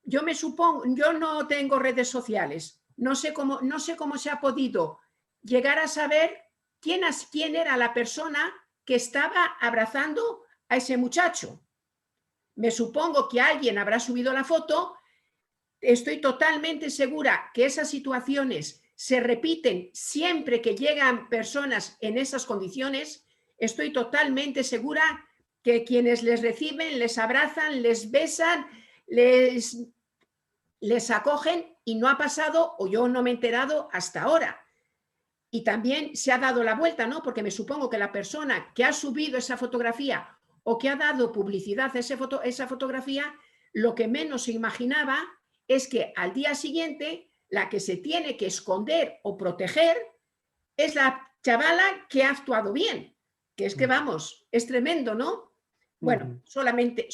Yo no tengo redes sociales. No sé cómo se ha podido llegar a saber quién era la persona que estaba abrazando a ese muchacho. Me supongo que alguien habrá subido la foto. Estoy totalmente segura que esas situaciones se repiten siempre que llegan personas en esas condiciones. Estoy totalmente segura que quienes les reciben, les abrazan, les besan, les acogen y no ha pasado, o yo no me he enterado hasta ahora. Y también se ha dado la vuelta, ¿no? Porque me supongo que la persona que ha subido esa fotografía o que ha dado publicidad a esa fotografía, lo que menos se imaginaba es que al día siguiente la que se tiene que esconder o proteger es la chavala que ha actuado bien. Que es que, vamos, es tremendo, ¿no? Bueno, solamente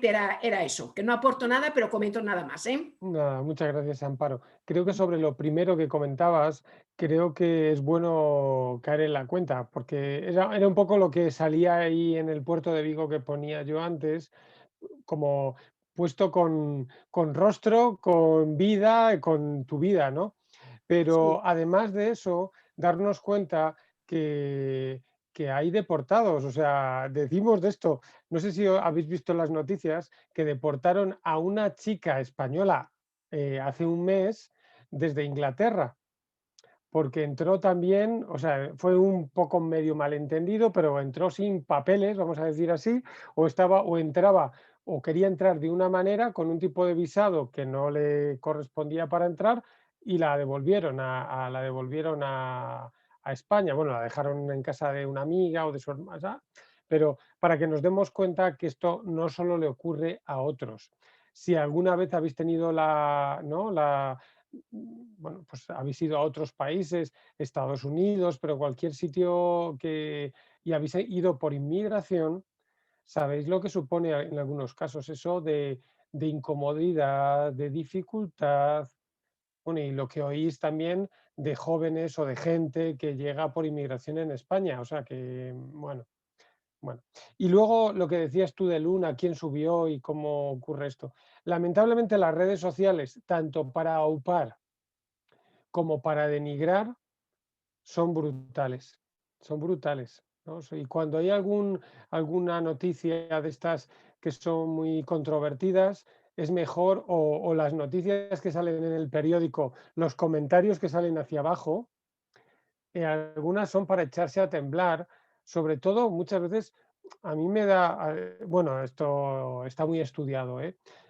era eso, que no aporto nada, pero comento nada más, ¿eh? Nada, muchas gracias, Amparo. Creo que sobre lo primero que comentabas, creo que es bueno caer en la cuenta, porque era un poco lo que salía ahí en el puerto de Vigo que ponía yo antes, como puesto con rostro, con vida, con tu vida, ¿no? Pero además de eso, darnos cuenta que hay deportados, o sea, decimos de esto, no sé si habéis visto las noticias, que deportaron a una chica española hace un mes desde Inglaterra, porque entró también, o sea, fue un poco medio malentendido, pero entró sin papeles, vamos a decir así, o entraba o quería entrar de una manera con un tipo de visado que no le correspondía para entrar y la devolvieron a España. Bueno, la dejaron en casa de una amiga o de su hermana, pero para que nos demos cuenta que esto no solo le ocurre a otros. Si alguna vez habéis tenido bueno, pues habéis ido a otros países, Estados Unidos, pero cualquier sitio y habéis ido por inmigración, sabéis lo que supone en algunos casos eso de incomodidad, de dificultad, bueno, y lo que oís también de jóvenes o de gente que llega por inmigración en España. O sea que, bueno. Y luego lo que decías tú de Luna, quién subió y cómo ocurre esto. Lamentablemente las redes sociales, tanto para aupar como para denigrar, son brutales. Son brutales, ¿no? Y cuando hay alguna noticia de estas que son muy controvertidas, es mejor, o las noticias que salen en el periódico, los comentarios que salen hacia abajo, algunas son para echarse a temblar, sobre todo muchas veces a mí me da, bueno, esto está muy estudiado,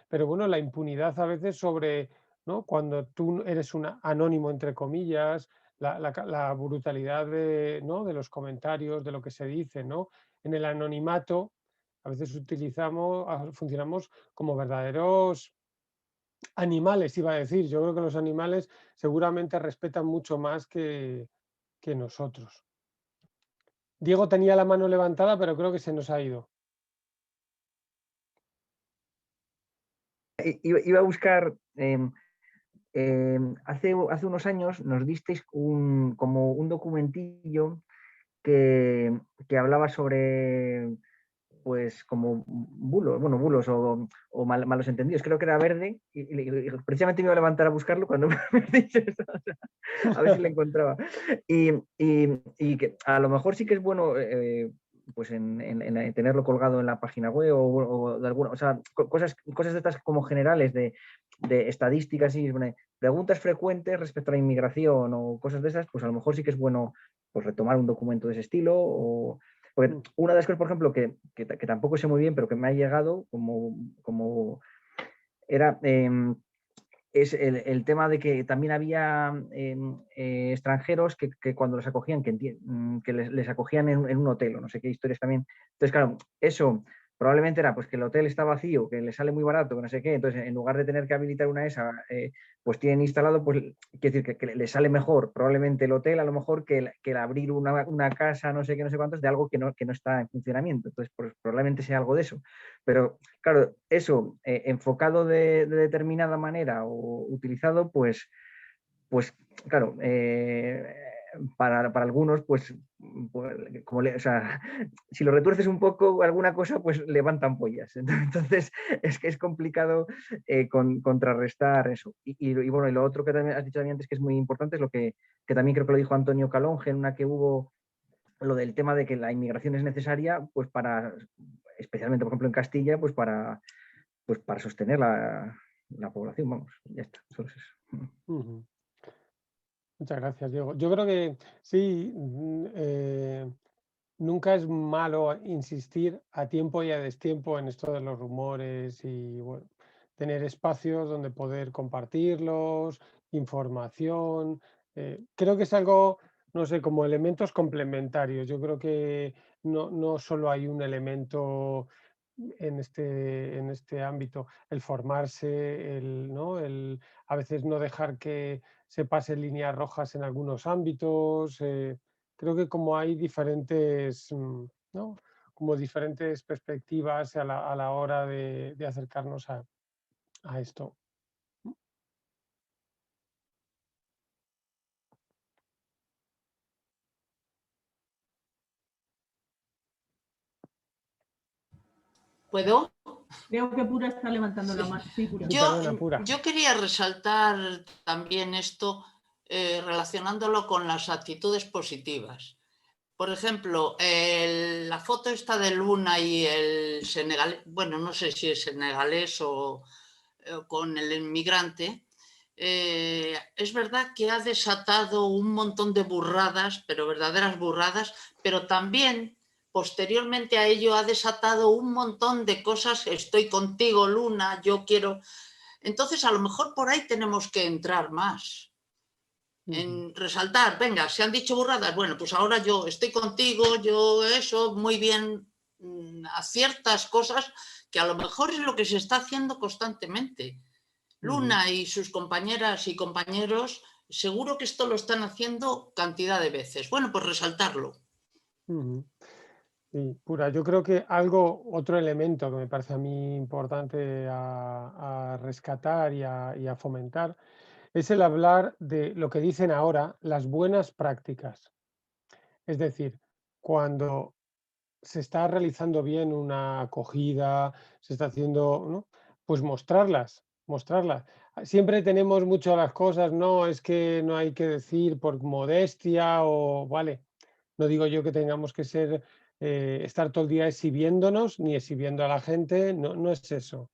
pero bueno, la impunidad a veces sobre, ¿no? Cuando tú eres un anónimo, entre comillas, la brutalidad de, ¿no? de los comentarios, de lo que se dice, ¿no? En el anonimato, a veces funcionamos como verdaderos animales, iba a decir. Yo creo que los animales seguramente respetan mucho más que nosotros. Diego tenía la mano levantada, pero creo que se nos ha ido. Iba a buscar, hace unos años nos disteis como un documentillo que hablaba sobre, pues, como bulos o malos entendidos. Creo que era verde y precisamente me iba a levantar a buscarlo cuando me dices eso, o sea, a ver si lo encontraba. Y que a lo mejor sí que es bueno pues en tenerlo colgado en la página web o de alguna, o sea, cosas de estas como generales de estadísticas y preguntas frecuentes respecto a la inmigración o cosas de esas, pues a lo mejor sí que es bueno pues retomar un documento de ese estilo. Porque una de las cosas, por ejemplo, que tampoco sé muy bien, pero que me ha llegado como era es el tema de que también había extranjeros que cuando los acogían, que les acogían en un hotel o no sé qué historias también. Entonces, claro, eso probablemente era pues que el hotel está vacío, que le sale muy barato, que no sé qué. Entonces, en lugar de tener que habilitar una ESA, pues tienen instalado, pues quiere decir que le sale mejor probablemente el hotel a lo mejor que el abrir una casa, no sé qué, no sé cuántos, de algo que no está en funcionamiento. Entonces, pues, probablemente sea algo de eso. Pero claro, eso enfocado de determinada manera o utilizado, pues claro, para algunos, pues como o sea, si lo retuerces un poco, alguna cosa, pues levantan pollas. Entonces, es que es complicado contrarrestar eso. Y bueno, y lo otro que también has dicho también antes que es muy importante es lo que también creo que lo dijo Antonio Calonge en una que hubo, lo del tema de que la inmigración es necesaria, pues especialmente, por ejemplo, en Castilla, pues para sostener la población, vamos, ya está, solo es eso. Muchas gracias, Diego. Yo creo que sí, nunca es malo insistir a tiempo y a destiempo en esto de los rumores y bueno, tener espacios donde poder compartirlos, información. Creo que es algo, no sé, como elementos complementarios. Yo creo que no solo hay un elemento en este ámbito, el formarse, ¿no? A veces no dejar que se pasen líneas rojas en algunos ámbitos. Creo que como hay diferentes, ¿no? Como diferentes perspectivas a la hora de acercarnos a esto. ¿Puedo? Creo que Pura está levantando la mano. Sí, Pura. Yo quería resaltar también esto relacionándolo con las actitudes positivas. Por ejemplo, la foto esta de Luna y el senegalés, bueno, no sé si es senegalés o con el inmigrante, es verdad que ha desatado un montón de burradas, pero verdaderas burradas, pero también posteriormente a ello ha desatado un montón de cosas. Estoy contigo, Luna, yo quiero. Entonces, a lo mejor por ahí tenemos que entrar más. En resaltar, venga, se han dicho burradas, bueno, pues ahora yo estoy contigo, yo eso, muy bien, a ciertas cosas que a lo mejor es lo que se está haciendo constantemente. Luna y sus compañeras y compañeros seguro que esto lo están haciendo cantidad de veces. Bueno, pues resaltarlo. Sí, Pura, yo creo que otro elemento que me parece a mí importante a rescatar y a fomentar es el hablar de lo que dicen ahora las buenas prácticas. Es decir, cuando se está realizando bien una acogida, se está haciendo, ¿no? Pues mostrarlas. Siempre tenemos mucho las cosas, no, es que no hay que decir por modestia o, vale, no digo yo que tengamos que ser, estar todo el día exhibiéndonos ni exhibiendo a la gente, no es eso.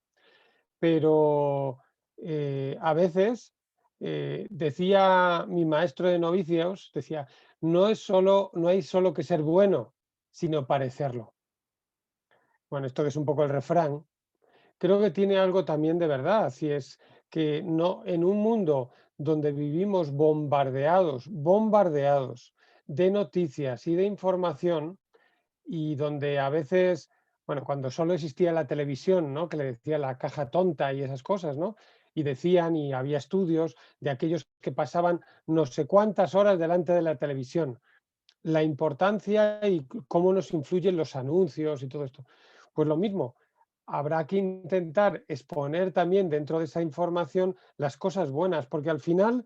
Pero a veces, decía mi maestro de novicios, decía, no hay solo que ser bueno, sino parecerlo. Bueno, esto que es un poco el refrán, creo que tiene algo también de verdad, y es que no, en un mundo donde vivimos bombardeados de noticias y de información, y donde a veces, bueno, cuando solo existía la televisión, ¿no? Que le decía la caja tonta y esas cosas, ¿no? Y decían, y había estudios de aquellos que pasaban no sé cuántas horas delante de la televisión, la importancia y cómo nos influyen los anuncios y todo esto. Pues lo mismo, habrá que intentar exponer también dentro de esa información las cosas buenas, porque al final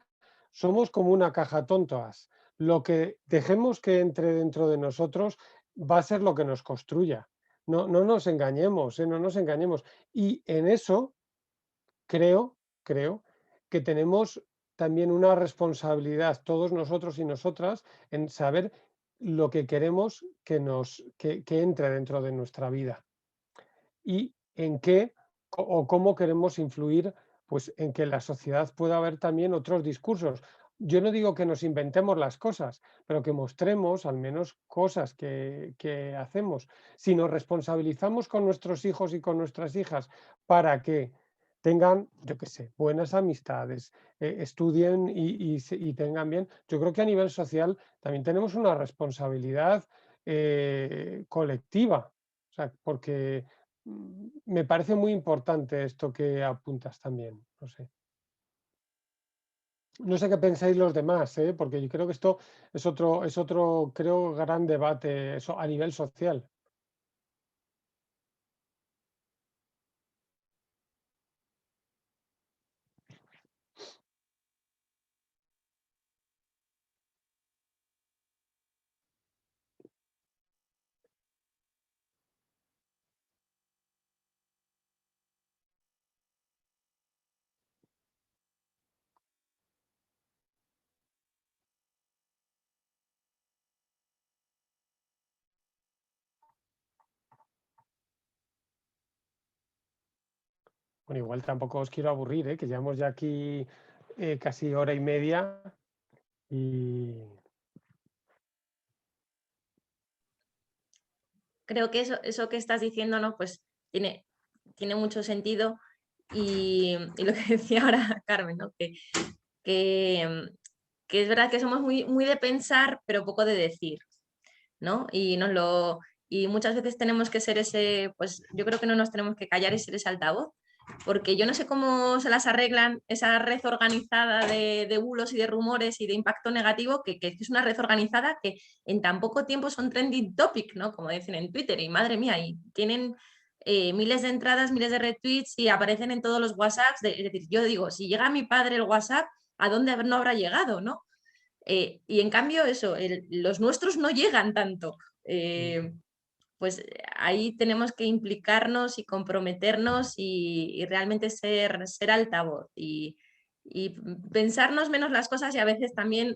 somos como una caja tontas. Lo que dejemos que entre dentro de nosotros va a ser lo que nos construya. No nos engañemos, no nos engañemos. Y en eso creo que tenemos también una responsabilidad, todos nosotros y nosotras, en saber lo que queremos que entre dentro de nuestra vida y en qué o cómo queremos influir, pues, en que la sociedad pueda haber también otros discursos. Yo no digo que nos inventemos las cosas, pero que mostremos al menos cosas que hacemos. Si nos responsabilizamos con nuestros hijos y con nuestras hijas para que tengan, yo qué sé, buenas amistades, estudien y tengan bien, yo creo que a nivel social también tenemos una responsabilidad colectiva. O sea, porque me parece muy importante esto que apuntas también, no sé. No sé qué pensáis los demás, porque yo creo que esto es otro, creo, gran debate eso, a nivel social. Bueno, igual tampoco os quiero aburrir, que llevamos ya aquí casi hora y media y... Creo que eso que estás diciendo, ¿no? Pues tiene mucho sentido y lo que decía ahora Carmen, ¿no? Que es verdad que somos muy de pensar, pero poco de decir, ¿no? Y muchas veces tenemos que ser ese, pues yo creo que no nos tenemos que callar y ser ese altavoz, porque yo no sé cómo se las arreglan esa red organizada de bulos y de rumores y de impacto negativo, que es una red organizada que en tan poco tiempo son trending topic, ¿no? Como dicen en Twitter, y madre mía, y tienen miles de entradas, miles de retweets y aparecen en todos los WhatsApps. Es decir, yo digo, si llega a mi padre el WhatsApp, ¿a dónde no habrá llegado, no? Y en cambio, eso, los nuestros no llegan tanto. Pues ahí tenemos que implicarnos y comprometernos y realmente ser altavoz y pensarnos menos las cosas y a veces también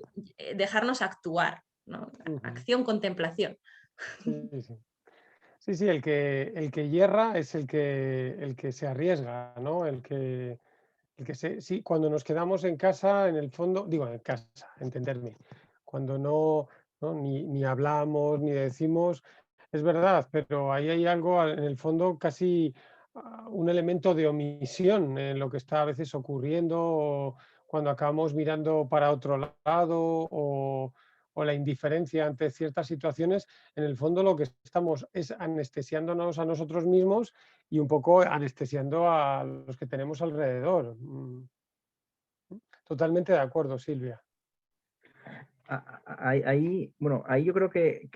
dejarnos actuar, ¿no? Acción, contemplación. Sí, el que hierra es el que se arriesga, ¿no? Sí, cuando nos quedamos en casa, en el fondo, digo en casa, entenderme, cuando no ni hablamos ni decimos, es verdad, pero ahí hay algo en el fondo casi un elemento de omisión en lo que está a veces ocurriendo, o cuando acabamos mirando para otro lado o la indiferencia ante ciertas situaciones, en el fondo lo que estamos es anestesiándonos a nosotros mismos y un poco anestesiando a los que tenemos alrededor. Totalmente de acuerdo, Silvia. Ahí yo creo que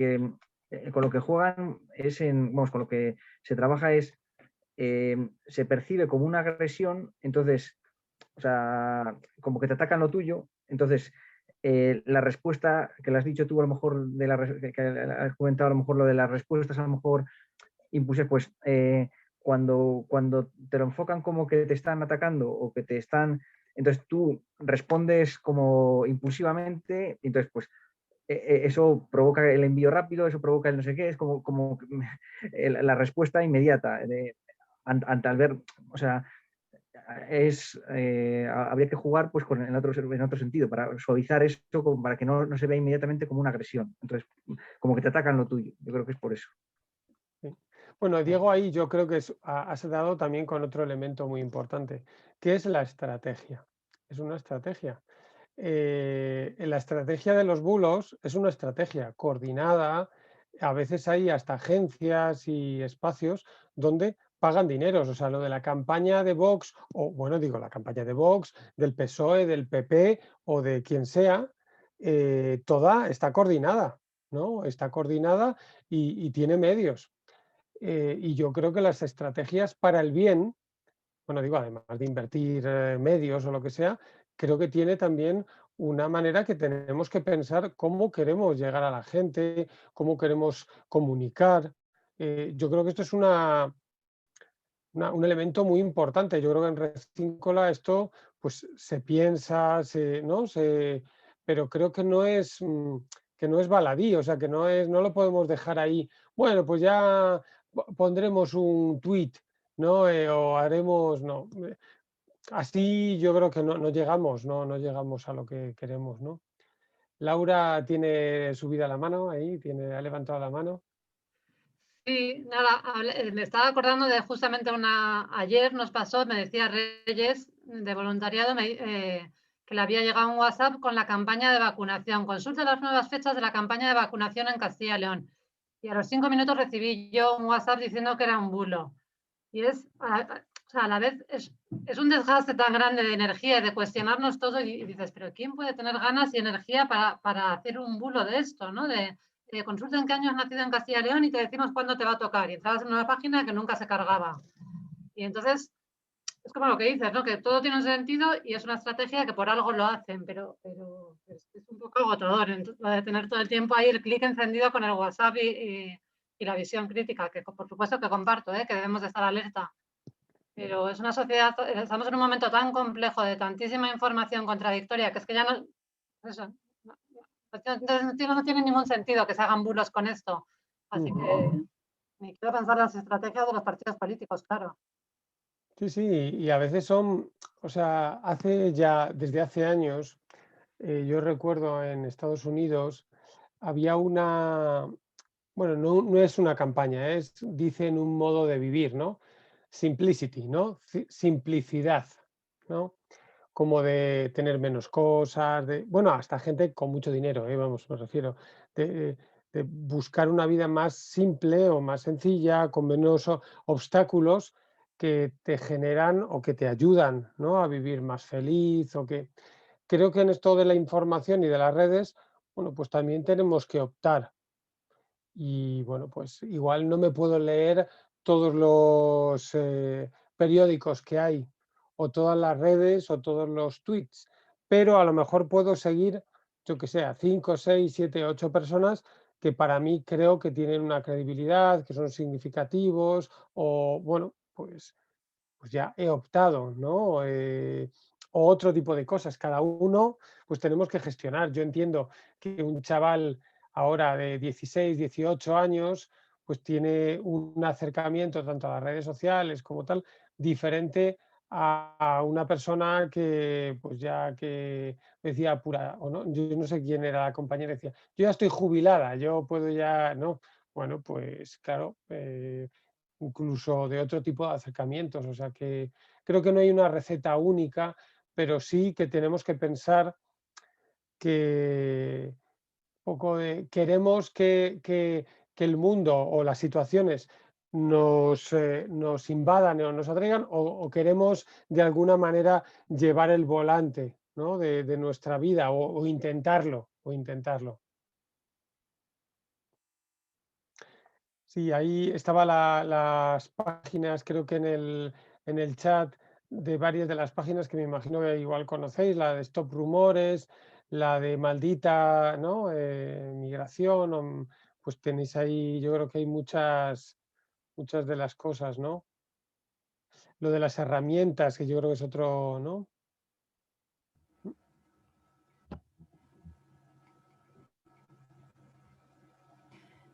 con lo que juegan es con lo que se trabaja es, se percibe como una agresión, entonces o sea, como que te atacan lo tuyo, entonces la respuesta que le has dicho tú, a lo mejor, que has comentado a lo mejor lo de las respuestas, a lo mejor impulsar, pues cuando te lo enfocan como que te están atacando o que te están, entonces tú respondes como impulsivamente, entonces pues eso provoca el envío rápido, eso provoca el no sé qué, es como la respuesta inmediata ante al ver, o sea, habría que jugar pues en otro sentido, para suavizar esto, para que no se vea inmediatamente como una agresión. Entonces, como que te atacan lo tuyo. Yo creo que es por eso. Sí. Bueno, Diego, ahí yo creo que has dado también con otro elemento muy importante, que es la estrategia. Es una estrategia. La estrategia de los bulos es una estrategia coordinada. A veces hay hasta agencias y espacios donde pagan dineros. O sea, lo de la campaña de Vox, o bueno, digo, la campaña de Vox, del PSOE, del PP o de quien sea, toda está coordinada, ¿no? Está coordinada y tiene medios. Y yo creo que las estrategias para el bien, bueno, digo, además de invertir medios o lo que sea, creo que tiene también una manera que tenemos que pensar cómo queremos llegar a la gente, cómo queremos comunicar. Yo creo que esto es un elemento muy importante. Yo creo que en Red Cíncola esto pues se piensa, ¿no? Pero creo que no es baladí, o sea, que no lo podemos dejar ahí. Bueno, pues ya pondremos un tuit, ¿no? O haremos, no. Así yo creo que no llegamos, no llegamos a lo que queremos, ¿no? Laura tiene subida la mano ahí, ha levantado la mano. Sí, nada, me estaba acordando de justamente ayer nos pasó, me decía Reyes de voluntariado que le había llegado un WhatsApp con la campaña de vacunación. Consulta las nuevas fechas de la campaña de vacunación en Castilla y León. Y a los 5 minutos recibí yo un WhatsApp diciendo que era un bulo. Y o sea, a la vez es un desgaste tan grande de energía y de cuestionarnos todo y dices, pero ¿quién puede tener ganas y energía para hacer un bulo de esto, ¿no? Consulta en qué año has nacido en Castilla y León y te decimos cuándo te va a tocar. Y entrabas en una página que nunca se cargaba. Y entonces, es como lo que dices, ¿no? Que todo tiene un sentido y es una estrategia que por algo lo hacen, pero es un poco agotador. Lo de tener todo el tiempo ahí el clic encendido con el WhatsApp y la visión crítica, que por supuesto que comparto, que debemos de estar alerta. Pero es una sociedad, estamos en un momento tan complejo de tantísima información contradictoria que es que ya no, eso, no tiene ningún sentido que se hagan bulos con esto. Así que ni quiero pensar las estrategias de los partidos políticos, claro. Sí, sí, y a veces son, o sea, desde hace años, yo recuerdo en Estados Unidos, había bueno, no es una campaña, dicen un modo de vivir, ¿no? Simplicity, ¿no? Simplicidad, ¿no? Como de tener menos cosas, bueno, hasta gente con mucho dinero, vamos, me refiero, de buscar una vida más simple o más sencilla, con menos obstáculos que te generan o que te ayudan, ¿no? A vivir más feliz creo que en esto de la información y de las redes, bueno, pues también tenemos que optar. Y bueno, pues igual no me puedo leer todos los periódicos que hay, o todas las redes, o todos los tweets, pero a lo mejor puedo seguir, yo que sé, a 5, 6, 7, 8 personas que para mí creo que tienen una credibilidad, que son significativos, o bueno, pues ya he optado, ¿no? O otro tipo de cosas. Cada uno, pues tenemos que gestionar. Yo entiendo que un chaval ahora de 16, 18 años, pues tiene un acercamiento tanto a las redes sociales como tal, diferente a una persona que, pues ya que decía pura, o no, yo no sé quién era la compañera, decía, yo ya estoy jubilada, yo puedo ya, ¿no? Bueno, pues claro, incluso de otro tipo de acercamientos. O sea que creo que no hay una receta única, pero sí que tenemos que pensar que queremos que el mundo o las situaciones nos invadan o nos atraigan, o queremos de alguna manera llevar el volante, ¿no? de nuestra vida o intentarlo. Sí, ahí estaban las páginas, creo que en el chat, de varias de las páginas que me imagino que igual conocéis, la de Stop Rumores, la de Maldita, ¿no? Migración, pues tenéis ahí, yo creo que hay muchas de las cosas, ¿no? Lo de las herramientas, que yo creo que es otro, ¿no?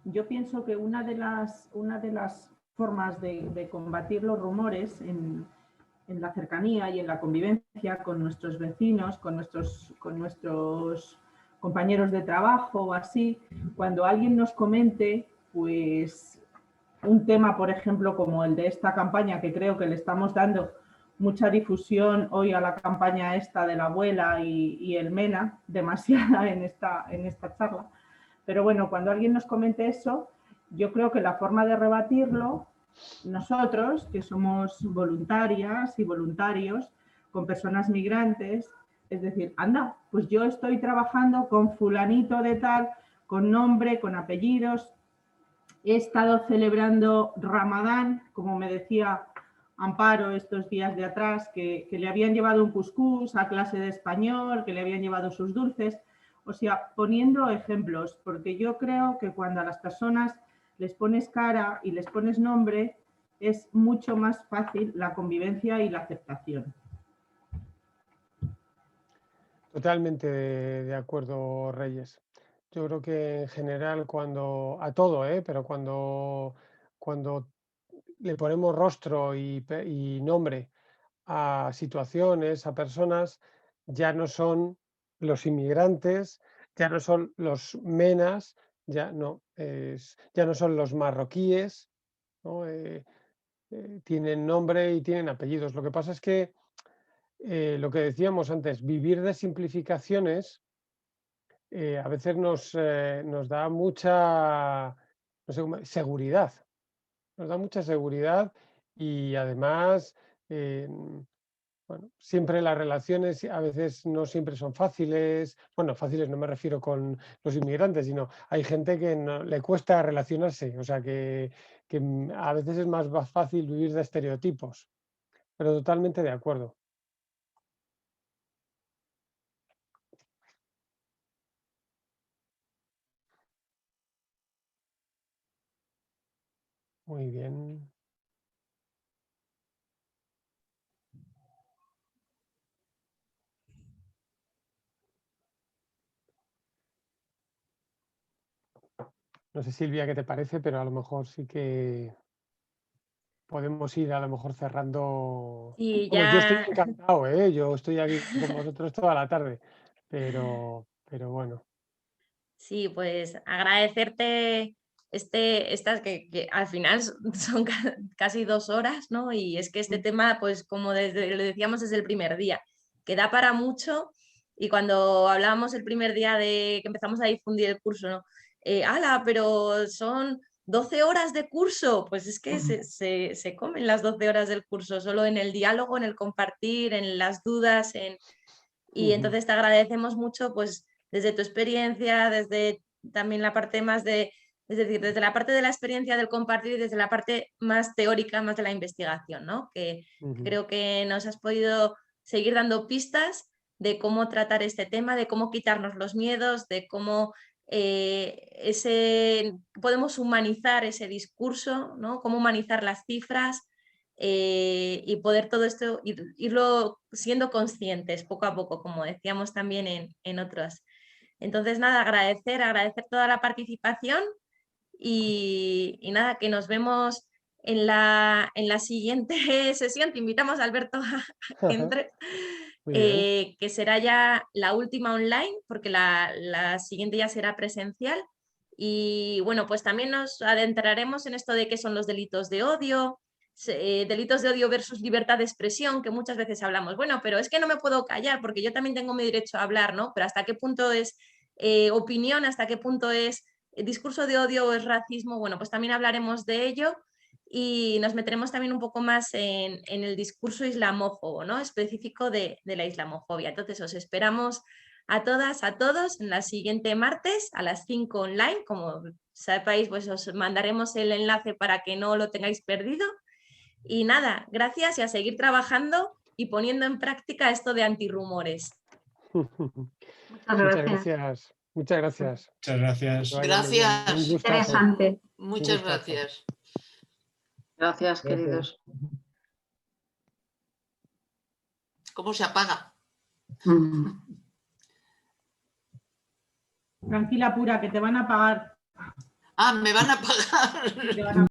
Yo pienso que una de las formas de combatir los rumores en la cercanía y en la convivencia con nuestros vecinos, con nuestros compañeros de trabajo o así, cuando alguien nos comente, pues un tema, por ejemplo, como el de esta campaña, que creo que le estamos dando mucha difusión hoy a la campaña esta de la abuela y el MENA, demasiada en esta charla. Pero bueno, cuando alguien nos comente eso, yo creo que la forma de rebatirlo, nosotros, que somos voluntarias y voluntarios con personas migrantes, es decir, anda, pues yo estoy trabajando con fulanito de tal, con nombre, con apellidos, he estado celebrando Ramadán, como me decía Amparo estos días de atrás, que le habían llevado un cuscús a clase de español, que le habían llevado sus dulces. O sea, poniendo ejemplos, porque yo creo que cuando a las personas les pones cara y les pones nombre, es mucho más fácil la convivencia y la aceptación. Totalmente de acuerdo, Reyes. Yo creo que en general a todo, pero cuando le ponemos rostro y nombre a situaciones, a personas, ya no son los inmigrantes, ya no son los menas, ya no son los marroquíes, ¿no? Tienen nombre y tienen apellidos. Lo que pasa es que lo que decíamos antes, vivir de simplificaciones a veces nos da mucha, no sé seguridad. Nos da mucha seguridad y además, bueno, siempre las relaciones a veces no siempre son fáciles. Bueno, fáciles no me refiero con los inmigrantes, sino hay gente que le cuesta relacionarse. O sea que a veces es más fácil vivir de estereotipos. Pero totalmente de acuerdo. Muy bien. No sé, Silvia, qué te parece, pero a lo mejor sí que podemos ir a lo mejor cerrando. Y Vamos, yo estoy ya, encantado, ¿eh? Yo estoy aquí con vosotros toda la tarde, pero bueno. sí, pues agradecerte estas que al final son casi 2 horas, ¿no? Y es que este tema, pues como lo decíamos desde el primer día, que da para mucho. Y cuando hablábamos el primer día de que empezamos a difundir el curso, ¿no? ¡Hala! Pero son 12 horas de curso. Pues es que se comen las 12 horas del curso, solo en el diálogo, en el compartir, en las dudas, y entonces te agradecemos mucho, pues desde tu experiencia, desde también la parte más es decir, desde la parte de la experiencia del compartir y desde la parte más teórica, más de la investigación, ¿no? Que creo que nos has podido seguir dando pistas de cómo tratar este tema, de cómo quitarnos los miedos, de cómo podemos humanizar ese discurso, ¿no? Cómo humanizar las cifras, y poder todo esto irlo siendo conscientes poco a poco, como decíamos también en otros. Entonces, nada, agradecer toda la participación y nada, que nos vemos en la siguiente sesión. Te invitamos, Alberto, a que entre, que será ya la última online, porque la siguiente ya será presencial. Y bueno, pues también nos adentraremos en esto de qué son los delitos de odio, delitos de odio versus libertad de expresión, que muchas veces hablamos, bueno, pero es que no me puedo callar porque yo también tengo mi derecho a hablar, ¿no? Pero hasta qué punto es opinión, hasta qué punto es discurso de odio o es racismo. Bueno, pues también hablaremos de ello y nos meteremos también un poco más en el discurso islamófobo, ¿no? Específico de la islamofobia. Entonces os esperamos a todas, a todos en la siguiente martes a las 5 online. Como sepáis, pues os mandaremos el enlace para que no lo tengáis perdido. Y nada, gracias y a seguir trabajando y poniendo en práctica esto de antirrumores. Muchas gracias. Muchas gracias. Muchas gracias. Que vaya muy bien. Gracias. Un gustazo. Interesante. Muchas gustazo. gracias. Gracias, queridos. ¿Cómo se apaga? Tranquila, Pura, que te van a pagar. Ah, me van a pagar. Te van a